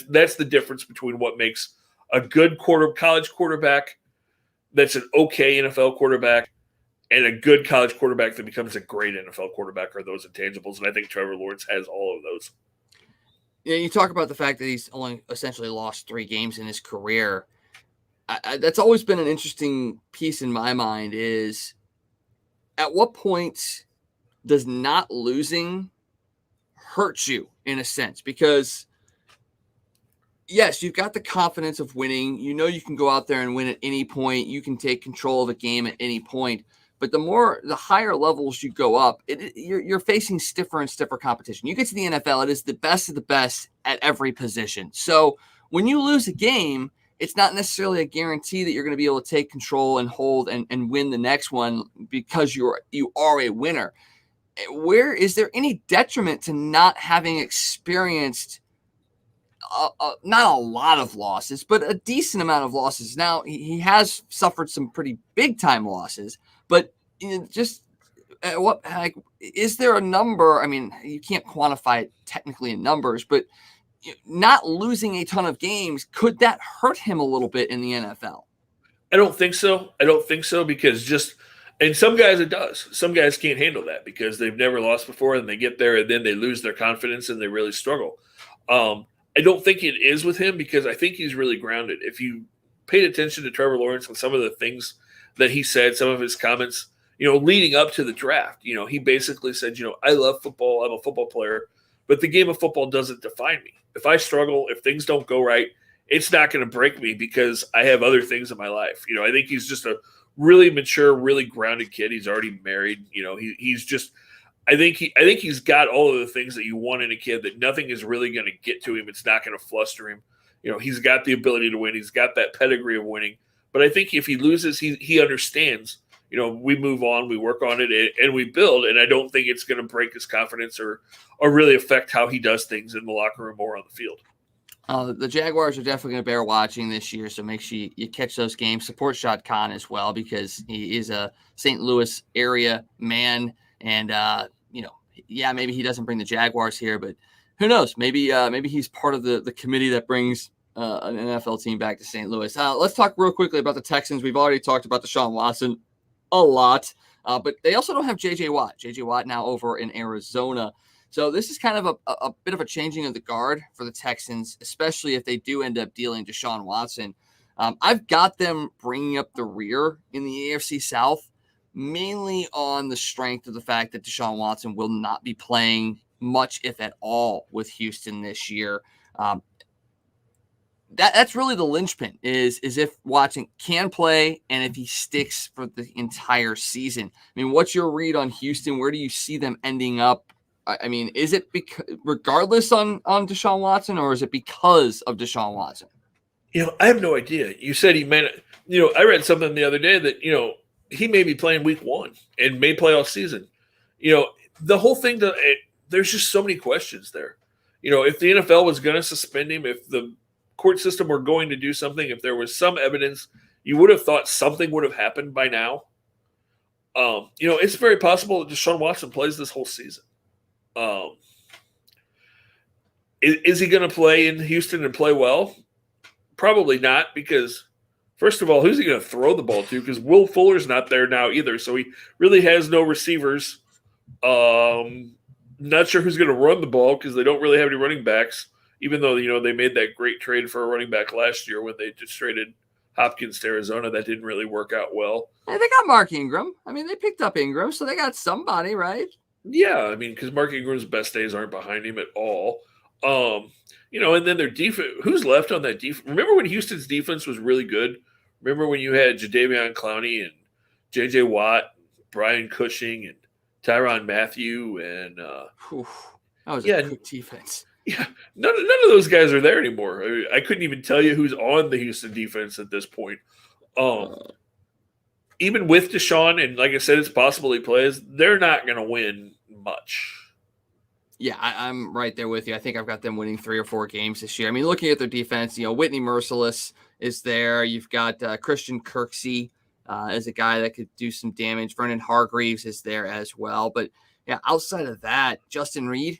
that's the difference between what makes a good college quarterback that's an okay NFL quarterback and a good college quarterback that becomes a great NFL quarterback, are those intangibles. And I think Trevor Lawrence has all of those. Yeah, you talk about the fact that he's only essentially lost 3 games in his career. That's always been an interesting piece in my mind, is at what point does not losing hurt you in a sense? Because yes, you've got the confidence of winning. You can go out there and win at any point. You can take control of a game at any point. But the higher levels you go up, you're facing stiffer and stiffer competition. You get to the NFL, it is the best of the best at every position. So when you lose a game, it's not necessarily a guarantee that you're going to be able to take control and hold and win the next one, because you are a winner. Where is there any detriment to not having experienced not a lot of losses, but a decent amount of losses? Now, he has suffered some pretty big time losses, but just is there a number? I mean, you can't quantify it technically in numbers, but not losing a ton of games, could that hurt him a little bit in the NFL? I don't think so. Because and some guys it does. Some guys can't handle that because they've never lost before, and they get there and then they lose their confidence and they really struggle. I don't think it is with him, because I think he's really grounded. If you paid attention to Trevor Lawrence and some of the things that he said, some of his comments, leading up to the draft, he basically said, I love football. I'm a football player, but the game of football doesn't define me. If I struggle, if things don't go right, it's not going to break me because I have other things in my life. I think he's just a really mature, really grounded kid. He's already married. He's just, I think he's got all of the things that you want in a kid, that nothing is really going to get to him. It's not going to fluster him. He's got the ability to win. He's got that pedigree of winning. But I think if he loses, he understands, we move on, we work on it, and we build. And I don't think it's going to break his confidence or really affect how he does things in the locker room or on the field. The Jaguars are definitely going to bear watching this year, so make sure you catch those games. Support Shad Khan as well, because he is a St. Louis area man. And, maybe he doesn't bring the Jaguars here, but who knows? Maybe he's part of the committee that brings an NFL team back to St. Louis. Let's talk real quickly about the Texans. We've already talked about Deshaun Watson a lot, but they also don't have J.J. Watt. J.J. Watt now over in Arizona. So this is kind of a bit of a changing of the guard for the Texans, especially if they do end up dealing Deshaun Watson. I've got them bringing up the rear in the AFC South, mainly on the strength of the fact that Deshaun Watson will not be playing much, if at all, with Houston this year. That's really the linchpin, is if Watson can play and if he sticks for the entire season. I mean, what's your read on Houston? Where do you see them ending up? I mean, is it regardless on Deshaun Watson, or is it because of Deshaun Watson? I have no idea. You said he may not, I read something the other day that, he may be playing week 1 and may play all season. The whole thing, there's just so many questions there. if the NFL was going to suspend him, if the court system were going to do something, if there was some evidence, you would have thought something would have happened by now. It's very possible that Deshaun Watson plays this whole season. Is he going to play in Houston and play well? Probably not, because first of all, who's he going to throw the ball to? Because Will Fuller's not there now either, so he really has no receivers. Not sure who's going to run the ball because they don't really have any running backs, even though, they made that great trade for a running back last year when they just traded Hopkins to Arizona. That didn't really work out well. Hey, they got Mark Ingram. I mean, they picked up Ingram, so they got somebody, right? Yeah, I mean, because Mark Ingram's best days aren't behind him at all. And then their defense, who's left on that defense? Remember when Houston's defense was really good? Remember when you had Jadeveon Clowney and J.J. Watt, Brian Cushing, and Tyrann Mathieu, and that was a good defense. Yeah, none of those guys are there anymore. I couldn't even tell you who's on the Houston defense at this point. Even with Deshaun, and like I said, it's possible he plays, they're not going to win much. Yeah, I'm right there with you. I think I've got them winning 3 or 4 games this year. I mean, looking at their defense, Whitney Merciless is there. You've got Christian Kirksey as a guy that could do some damage. Vernon Hargreaves is there as well. But yeah, outside of that, Justin Reed's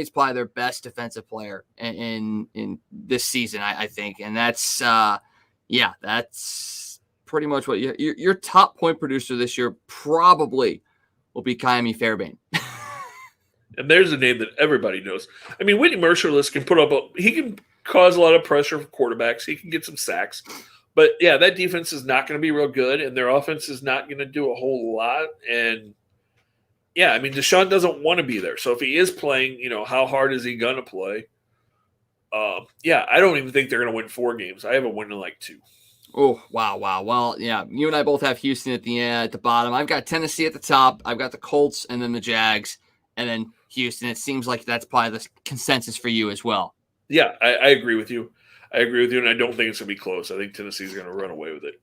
probably their best defensive player in this season, I think. And that's pretty much what your top point producer this year probably will be Kaimi Fairbairn. And there's a name that everybody knows. I mean, Whitney Merciless can he can cause a lot of pressure for quarterbacks. He can get some sacks. But, yeah, that defense is not going to be real good, and their offense is not going to do a whole lot. And, yeah, I mean, Deshaun doesn't want to be there. So if he is playing, how hard is he going to play? I don't even think they're going to win 4 games. I have a win in like 2. Oh, wow. Well, yeah, you and I both have Houston at the bottom. I've got Tennessee at the top. I've got the Colts and then the Jags. And then Houston, it seems like that's probably the consensus for you as well. Yeah, I agree with you. And I don't think it's going to be close. I think Tennessee's going to run away with it.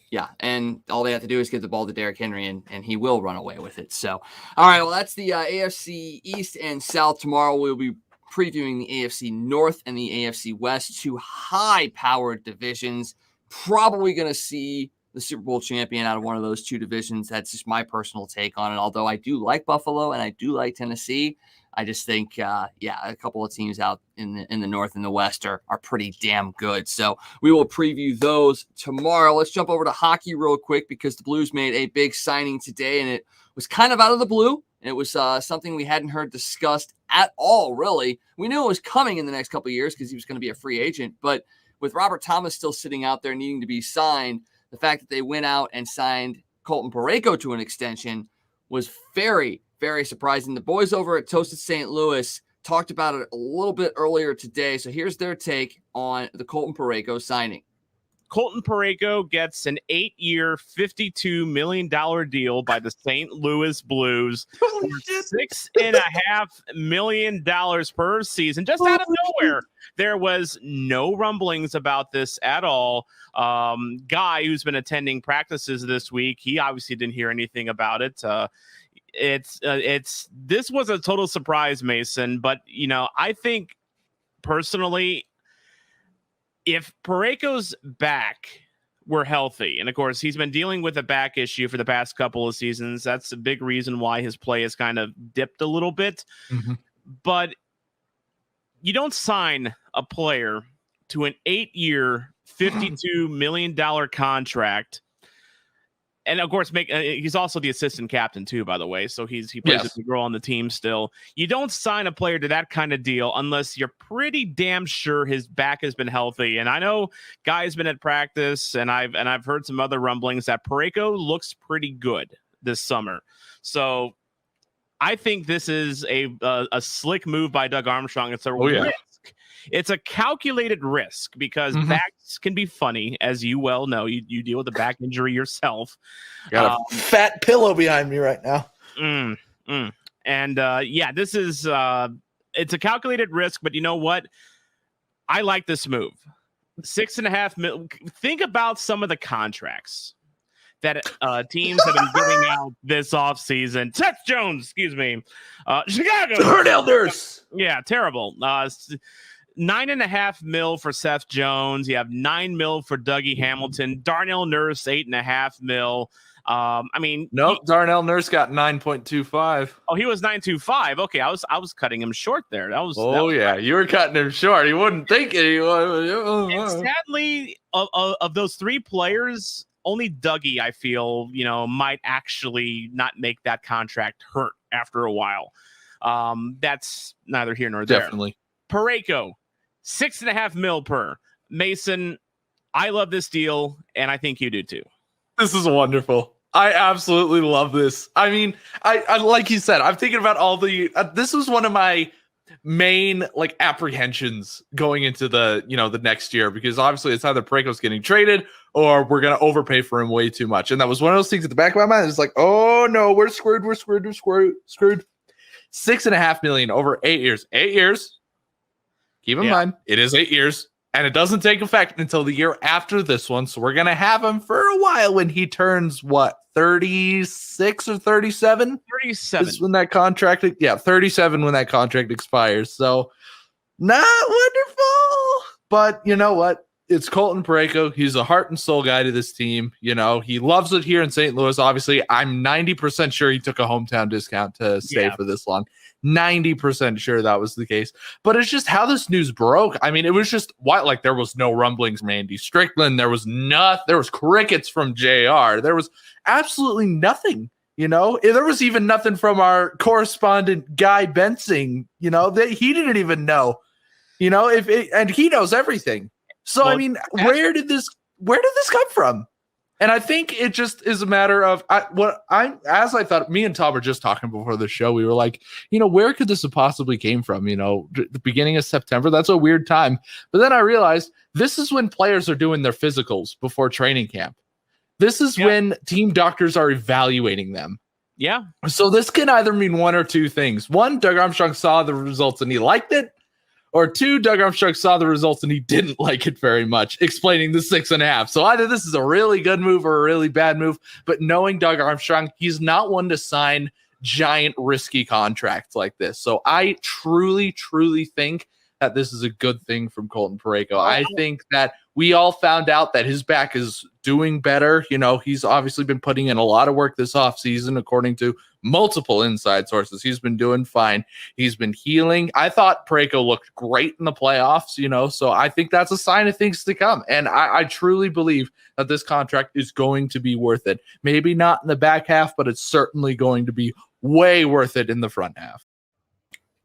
Yeah, and all they have to do is give the ball to Derrick Henry, and he will run away with it. So, all right, well, that's the AFC East and South. Tomorrow we'll be previewing the AFC North and the AFC West, 2 high-powered divisions. Probably going to see the Super Bowl champion out of one of those 2 divisions. That's just my personal take on it. Although I do like Buffalo and I do like Tennessee, I just think, a couple of teams out in the North and the West are pretty damn good. So we will preview those tomorrow. Let's jump over to hockey real quick because the Blues made a big signing today, and it was kind of out of the blue. And it was something we hadn't heard discussed at all, really. We knew it was coming in the next couple of years because he was going to be a free agent. But with Robert Thomas still sitting out there needing to be signed, the fact that they went out and signed Colton Parayko to an extension was very, very surprising. The boys over at Toasted St. Louis talked about it a little bit earlier today. So here's their take on the Colton Parayko signing. Colton Parayko gets an 8-year, $52 million deal by the St. Louis Blues for $6.5 million per season, just out of nowhere. There was no rumblings about this at all. Guy, who's been attending practices this week, he obviously didn't hear anything about it. This was a total surprise, Mason. But I think personally, if Parayko's back were healthy, and of course he's been dealing with a back issue for the past couple of seasons, that's a big reason why his play has kind of dipped a little bit. Mm-hmm. But you don't sign a player to an 8-year, $52 million contract. And of course, he's also the assistant captain too, by the way. So he plays a big role on the team still. You don't sign a player to that kind of deal unless you're pretty damn sure his back has been healthy. And I know Guy's been at practice, and I've heard some other rumblings that Parayko looks pretty good this summer. So I think this is a slick move by Doug Armstrong. It's a risk. It's a calculated risk because backs can be funny, as you well know. You deal with a back injury yourself. Got a fat pillow behind me right now. And this is it's a calculated risk, but you know what? I like this move. $6.5 million. Think about some of the contracts that teams have been giving out this offseason. Seth Jones, excuse me. Chicago. Turnovers. Yeah, terrible. $9.5 million for Seth Jones. You have $9 million for Dougie Hamilton. Darnell Nurse, $8.5 million. Nope. Darnell Nurse got 9.25. Oh, he was 9.25. Okay, I was cutting him short there. That was You were cutting him short. You wouldn't think it. And sadly, of those three players, only Dougie, I feel, might actually not make that contract hurt after a while. That's neither here nor there. Definitely. Parayko, $6.5 million per. Mason, I love this deal, and I think you do too. This is wonderful. I absolutely love this. I mean, I like you said, I'm thinking about all the. This was one of my main apprehensions going into the the next year, because obviously it's either Parayko's getting traded or we're gonna overpay for him way too much, and that was one of those things at the back of my mind. It's like, oh no, we're screwed. $6.5 million over 8 years. 8 years. Keep in mind, it is 8 years. And it doesn't take effect until the year after this one. So we're going to have him for a while when he turns, 36 or 37? 37. Is when that contract, 37 when that contract expires. So not wonderful. But you know what? It's Colton Parayko. He's a heart and soul guy to this team. He loves it here in St. Louis. Obviously, I'm 90% sure he took a hometown discount to stay for this long. 90% sure that was the case. But it's just how this news broke. I mean, it was just there was no rumblings from Andy Strickland. There was crickets from JR. There was absolutely nothing. There was even nothing from our correspondent Guy Bensing. That he didn't even know. And he knows everything. So I mean, where did this come from? And I think it just is a matter of as I thought. Me and Tom were just talking before the show. We were like, where could this have possibly came from? The beginning of September. That's a weird time. But then I realized this is when players are doing their physicals before training camp. This is when team doctors are evaluating them. Yeah. So this can either mean one or two things. One, Doug Armstrong saw the results and he liked it. Or two, Doug Armstrong saw the results and he didn't like it very much, explaining the 6.5. So either this is a really good move or a really bad move. But knowing Doug Armstrong, he's not one to sign giant risky contracts like this. So I truly, truly think that this is a good thing from Colton Parayko. I think that we all found out that his back is doing better. He's obviously been putting in a lot of work this offseason, according to multiple inside sources. He's been doing fine. He's been healing. I thought Parayko looked great in the playoffs, so I think that's a sign of things to come. And I truly believe that this contract is going to be worth it. Maybe not in the back half, but it's certainly going to be way worth it in the front half.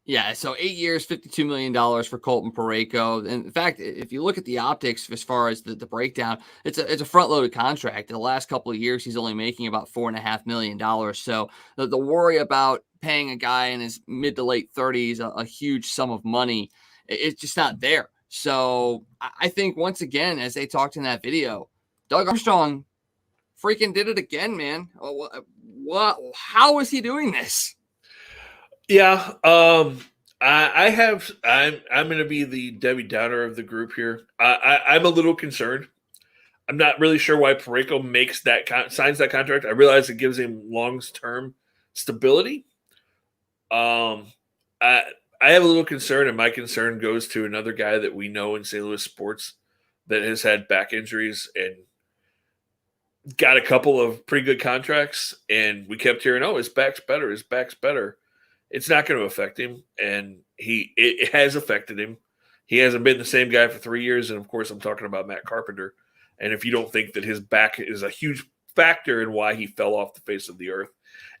Yeah, so 8 years, $52 million for Colton Parayko. And in fact, if you look at the optics as far as the breakdown, it's a front-loaded contract. In the last couple of years, he's only making about $4.5 million. So the worry about paying a guy in his mid to late 30s a huge sum of money, it's just not there. So I think, once again, as they talked in that video, Doug Armstrong freaking did it again, man. How is he doing this? Yeah, I'm going to be the Debbie Downer of the group here. I'm a little concerned. I'm not really sure why Parayko signs that contract. I realize it gives him long-term stability. I have a little concern, and my concern goes to another guy that we know in St. Louis sports that has had back injuries and got a couple of pretty good contracts, and we kept hearing, his back's better. It's not going to affect him, and it has affected him. He hasn't been the same guy for 3 years, and of course I'm talking about Matt Carpenter. And if you don't think that his back is a huge factor in why he fell off the face of the earth,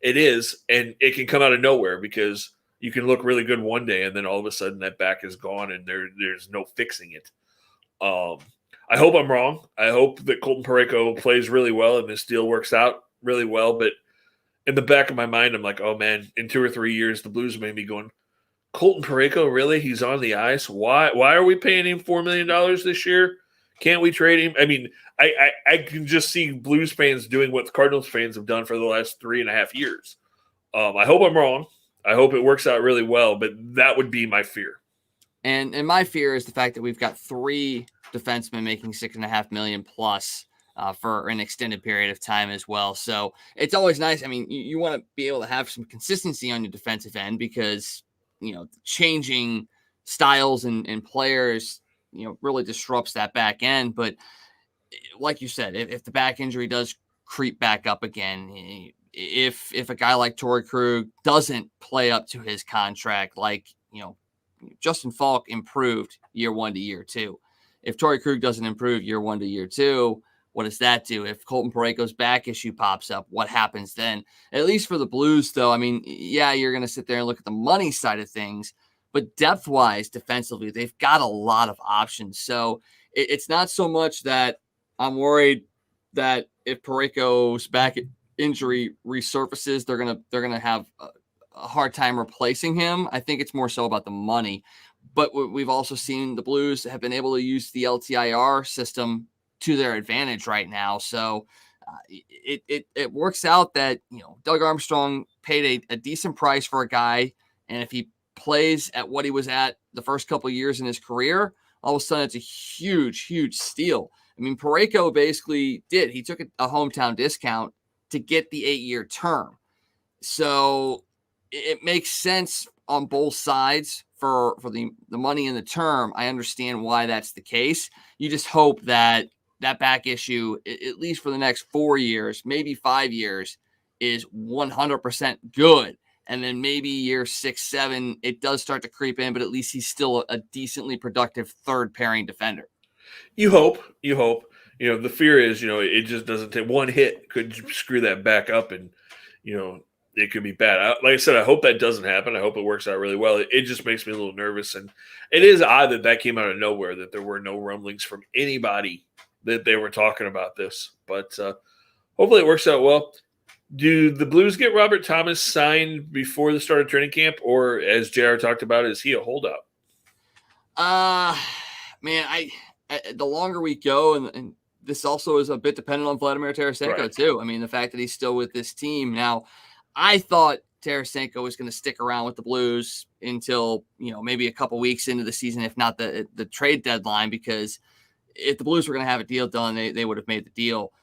it is, and it can come out of nowhere because you can look really good one day, and then all of a sudden that back is gone, and there's no fixing it. I hope I'm wrong. I hope that Colton Parayko plays really well and this deal works out really well, but in the back of my mind, I'm like, oh man, in 2 or 3 years, the Blues may be going, Colton Parayko, really? He's on the ice? Why are we paying him $4 million this year? Can't we trade him? I mean, I can just see Blues fans doing what the Cardinals fans have done for the last 3.5 years. I hope I'm wrong. I hope it works out really well, but that would be my fear. And my fear is the fact that we've got 3 defensemen making $6.5 million plus. for an extended period of time as well. So it's always nice. I mean, you want to be able to have some consistency on your defensive end because, changing styles and players, really disrupts that back end. But like you said, if the back injury does creep back up again, if a guy like Torrey Krug doesn't play up to his contract, like, Justin Falk improved year 1 to year 2. If Torrey Krug doesn't improve year 1 to year 2, what does that do? If Colton Parayko's back issue pops up, what happens then? At least for the Blues, though, I mean, yeah, you're going to sit there and look at the money side of things, but depth-wise, defensively, they've got a lot of options. So it's not so much that I'm worried that if Parayko's back injury resurfaces, they're gonna have a hard time replacing him. I think it's more so about the money. But we've also seen the Blues have been able to use the LTIR system to their advantage right now. So it works out that, Doug Armstrong paid a decent price for a guy. And if he plays at what he was at the first couple of years in his career, all of a sudden it's a huge, huge steal. I mean, Parayko basically did. He took a hometown discount to get the 8-year term. So it makes sense on both sides for the money and the term. I understand why that's the case. You just hope that back issue, at least for the next 4 years, maybe 5 years, is 100% good. And then maybe year 6, 7, it does start to creep in, but at least he's still a decently productive third pairing defender. You hope. The fear is, it just doesn't take one hit could screw that back up, and it could be bad. Like I said, I hope that doesn't happen. I hope it works out really well. It just makes me a little nervous, and it is odd that came out of nowhere, that there were no rumblings from anybody that they were talking about this. But hopefully it works out well. Do the Blues get Robert Thomas signed before the start of training camp, or as JR talked about, is he a holdout? Man, the longer we go, and this also is a bit dependent on Vladimir Tarasenko, right, too. I mean, the fact that he's still with this team. Now, I thought Tarasenko was going to stick around with the Blues until, maybe a couple weeks into the season, if not the trade deadline, because if the Blues were going to have a deal done, they would have made the deal.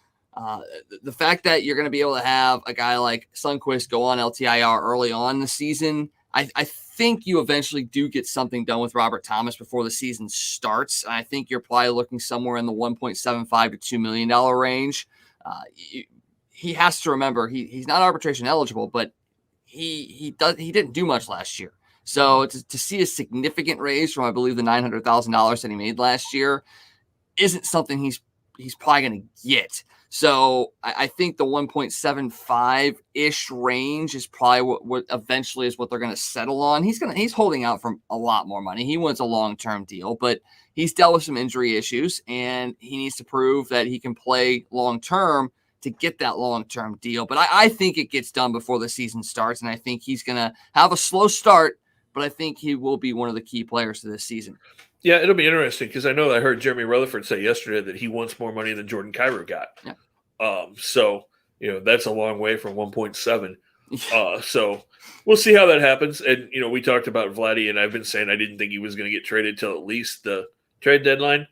The fact that you're going to be able to have a guy like Sundqvist go on LTIR early on in the season, I think you eventually do get something done with Robert Thomas before the season starts. I think you're probably looking somewhere in the $1.75 to $2 million range. He has to remember he's not arbitration eligible, but he didn't do much last year. So to see a significant raise from, I believe, the $900,000 that he made last year isn't something he's probably going to get. So I think the 1.75-ish range is probably what eventually is what they're going to settle on. He's holding out for a lot more money. He wants a long-term deal, but he's dealt with some injury issues, and he needs to prove that he can play long-term to get that long-term deal. But I think it gets done before the season starts, and I think he's going to have a slow start, but I think he will be one of the key players to this season. Yeah, it'll be interesting because I know I heard Jeremy Rutherford say yesterday that he wants more money than Jordan Kyrou got. Yeah. So, that's a long way from 1.7. So we'll see how that happens. And, we talked about Vladdy, and I've been saying I didn't think he was going to get traded till at least the trade deadline.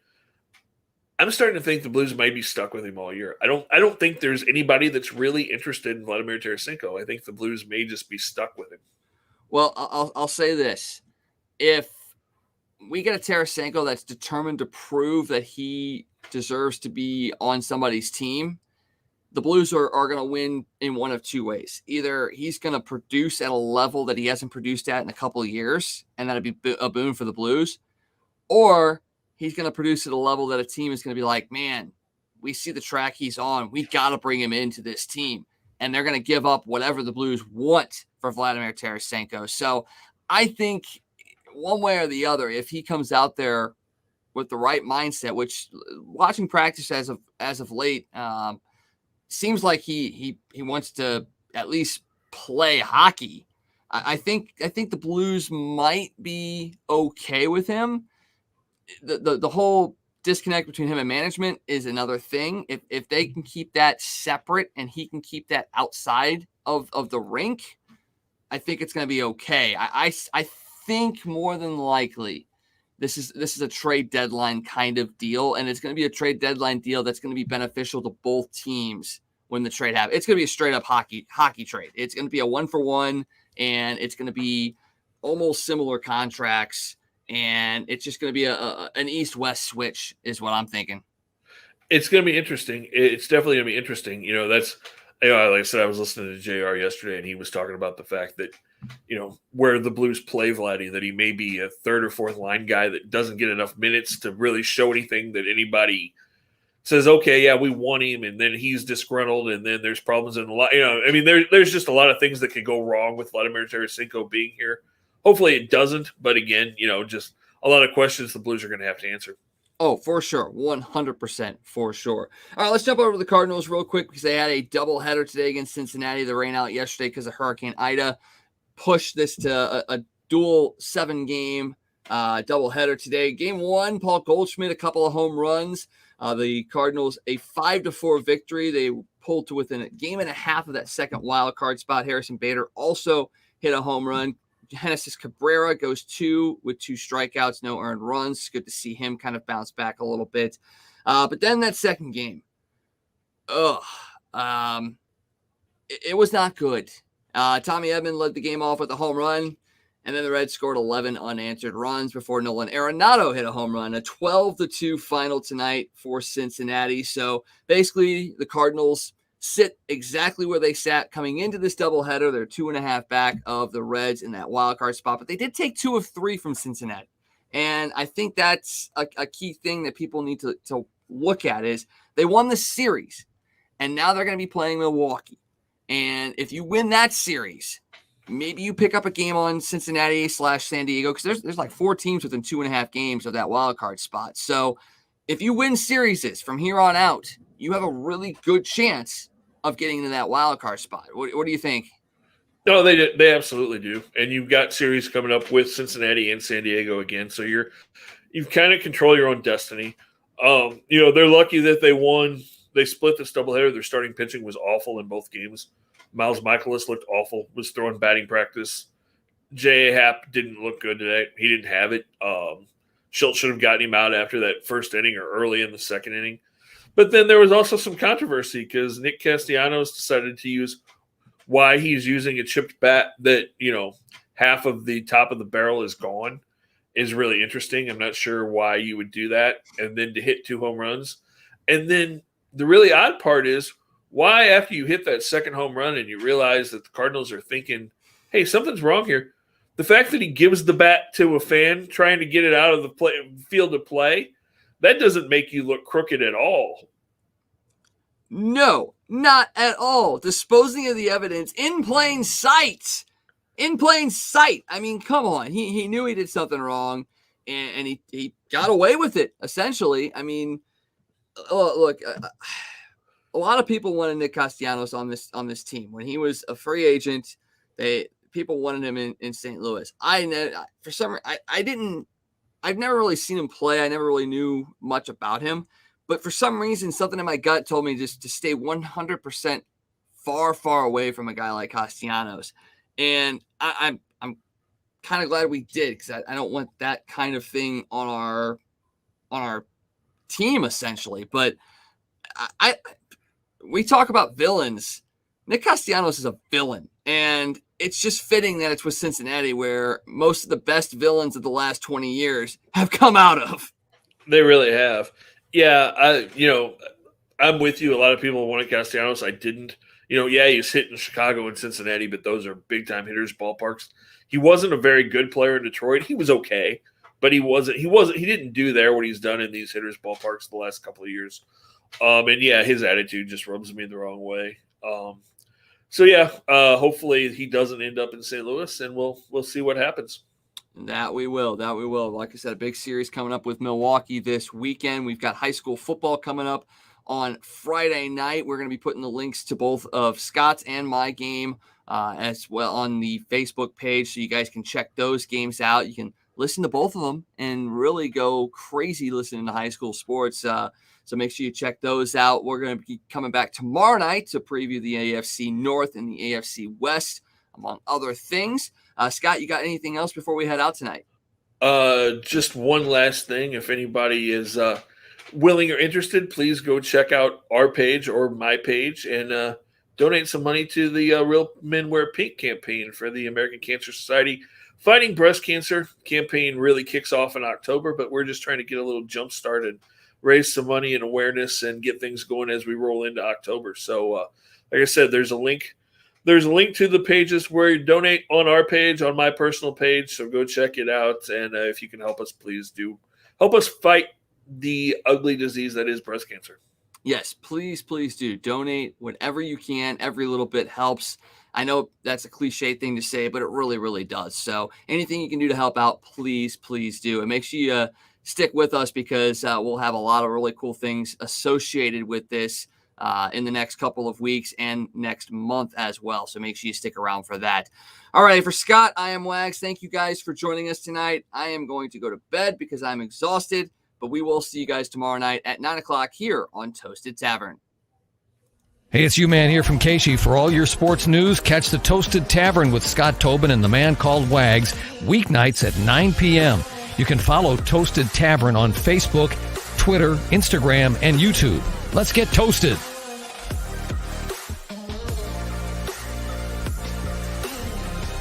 I'm starting to think the Blues might be stuck with him all year. I don't think there's anybody that's really interested in Vladimir Tarasenko. I think the Blues may just be stuck with him. Well, I'll say this. If we get a Tarasenko that's determined to prove that he deserves to be on somebody's team, the Blues are going to win in one of two ways. Either he's going to produce at a level that he hasn't produced at in a couple of years, and that'd be a boon for the Blues, or he's going to produce at a level that a team is going to be like, man, we see the track he's on. We got to bring him into this team. And they're going to give up whatever the Blues want for Vladimir Tarasenko. So I think one way or the other, if he comes out there with the right mindset, which watching practice as of late, seems like he wants to at least play hockey. I think the Blues might be okay with him. The whole disconnect between him and management is another thing. If they can keep that separate and he can keep that outside of the rink, I think it's going to be okay. I think more than likely this is a trade deadline kind of deal, and it's going to be a trade deadline deal that's going to be beneficial to both teams when the trade happens. It's going to be a straight up hockey trade. It's going to be a 1-for-1, and it's going to be almost similar contracts, and it's just going to be an east-west switch is what I'm thinking. It's going to be interesting. It's definitely going to be interesting. That's, like I said, I was listening to JR yesterday, and he was talking about the fact that, where the Blues play Vladdy, that he may be a third or fourth line guy that doesn't get enough minutes to really show anything that anybody says, okay, yeah, we want him, and then he's disgruntled, and then there's problems in the line. There's just a lot of things that could go wrong with Vladimir Tarasenko being here. Hopefully it doesn't, but again, just a lot of questions the Blues are going to have to answer. Oh, for sure. 100% for sure. All right, let's jump over to the Cardinals real quick because they had a doubleheader today against Cincinnati. The rain out yesterday because of Hurricane Ida pushed this to a dual 7-game doubleheader today. Game 1, Paul Goldschmidt, a couple of home runs. The Cardinals, a 5-4 victory. They pulled to within a game and a half of that second wild card spot. Harrison Bader also hit a home run. Genesis Cabrera goes 2 with 2 strikeouts, no earned runs. Good to see him kind of bounce back a little bit. But then that second game, it was not good. Tommy Edman led the game off with a home run, and then the Reds scored 11 unanswered runs before Nolan Arenado hit a home run. A 12-2 final tonight for Cincinnati. So basically, the Cardinals sit exactly where they sat coming into this doubleheader. They're 2.5 back of the Reds in that wild card spot, but they did take 2 of 3 from Cincinnati. And I think that's a key thing that people need to look at is they won the series, and now they're going to be playing Milwaukee. And if you win that series, maybe you pick up a game on Cincinnati/San Diego, because there's like 4 teams within 2.5 games of that wild card spot. So if you win series from here on out, you have a really good chance of getting into that wild card spot. What do you think? No, they absolutely do. And you've got series coming up with Cincinnati and San Diego again. So you kind of control your own destiny. They're lucky that they won. They split this doubleheader. Their starting pitching was awful in both games. Miles Michaelis looked awful, was throwing batting practice. J.A. Happ didn't look good today. He didn't have it. Schultz should have gotten him out after that first inning or early in the second inning. But then there was also some controversy because Nick Castellanos decided to use why he's using a chipped bat that, half of the top of the barrel is gone is really interesting. I'm not sure why you would do that. And then to hit 2 home runs. And then the really odd part is why, after you hit that second home run and you realize that the Cardinals are thinking, hey, something's wrong here. The fact that he gives the bat to a fan trying to get it out of the field of play, that doesn't make you look crooked at all. No, not at all. Disposing of the evidence in plain sight. In plain sight. I mean, come on. He knew he did something wrong, and he got away with it, essentially. I mean, look, a lot of people wanted Nick Castellanos on this team. When he was a free agent, people wanted him in St. Louis. I've never really seen him play. I never really knew much about him. But for some reason, something in my gut told me just to stay 100% far, far away from a guy like Castellanos. And I'm kind of glad we did, because I don't want that kind of thing on our team, essentially. But we talk about villains. Nick Castellanos is a villain. And it's just fitting that it's with Cincinnati, where most of the best villains of the last 20 years have come out of. They really have. Yeah, I'm with you. A lot of people wanted Castellanos. I didn't. He's hit in Chicago and Cincinnati, but those are big-time hitters' ballparks. He wasn't a very good player in Detroit. He was okay, but he didn't do there what he's done in these hitters' ballparks the last couple of years. His attitude just rubs me the wrong way. Hopefully he doesn't end up in St. Louis, and we'll see what happens. That we will. Like I said, a big series coming up with Milwaukee this weekend. We've got high school football coming up on Friday night. We're going to be putting the links to both of Scott's and my game as well on the Facebook page, so you guys can check those games out. You can listen to both of them and really go crazy listening to high school sports. So make sure you check those out. We're going to be coming back tomorrow night to preview the AFC North and the AFC West, among other things. Scott, you got anything else before we head out tonight? Just one last thing. If anybody is willing or interested, please go check out our page or my page and donate some money to the Real Men Wear Pink campaign for the American Cancer Society Fighting Breast Cancer campaign. Really kicks off in October, but we're just trying to get a little jump start and raise some money and awareness and get things going as we roll into October. So, like I said, there's a link. There's a link to the pages where you donate on our page, on my personal page. So go check it out. And if you can help us, please do. Help us fight the ugly disease that is breast cancer. Yes, please do. Donate whatever you can. Every little bit helps. I know that's a cliche thing to say, but it really, really does. So anything you can do to help out, please do. And make sure you stick with us because we'll have a lot of really cool things associated with this in the next couple of weeks and next month as well. So make sure you stick around for that. All right, for Scott, I am Wags. Thank you guys for joining us tonight. I am going to go to bed because I'm exhausted, but we will see you guys tomorrow night at 9:00 here on Toasted Tavern. Hey, it's you, man, here from Casey. For all your sports news, catch the Toasted Tavern with Scott Tobin and the man called Wags, weeknights at 9 p.m. You can follow Toasted Tavern on Facebook, Twitter, Instagram, and YouTube. Let's get toasted.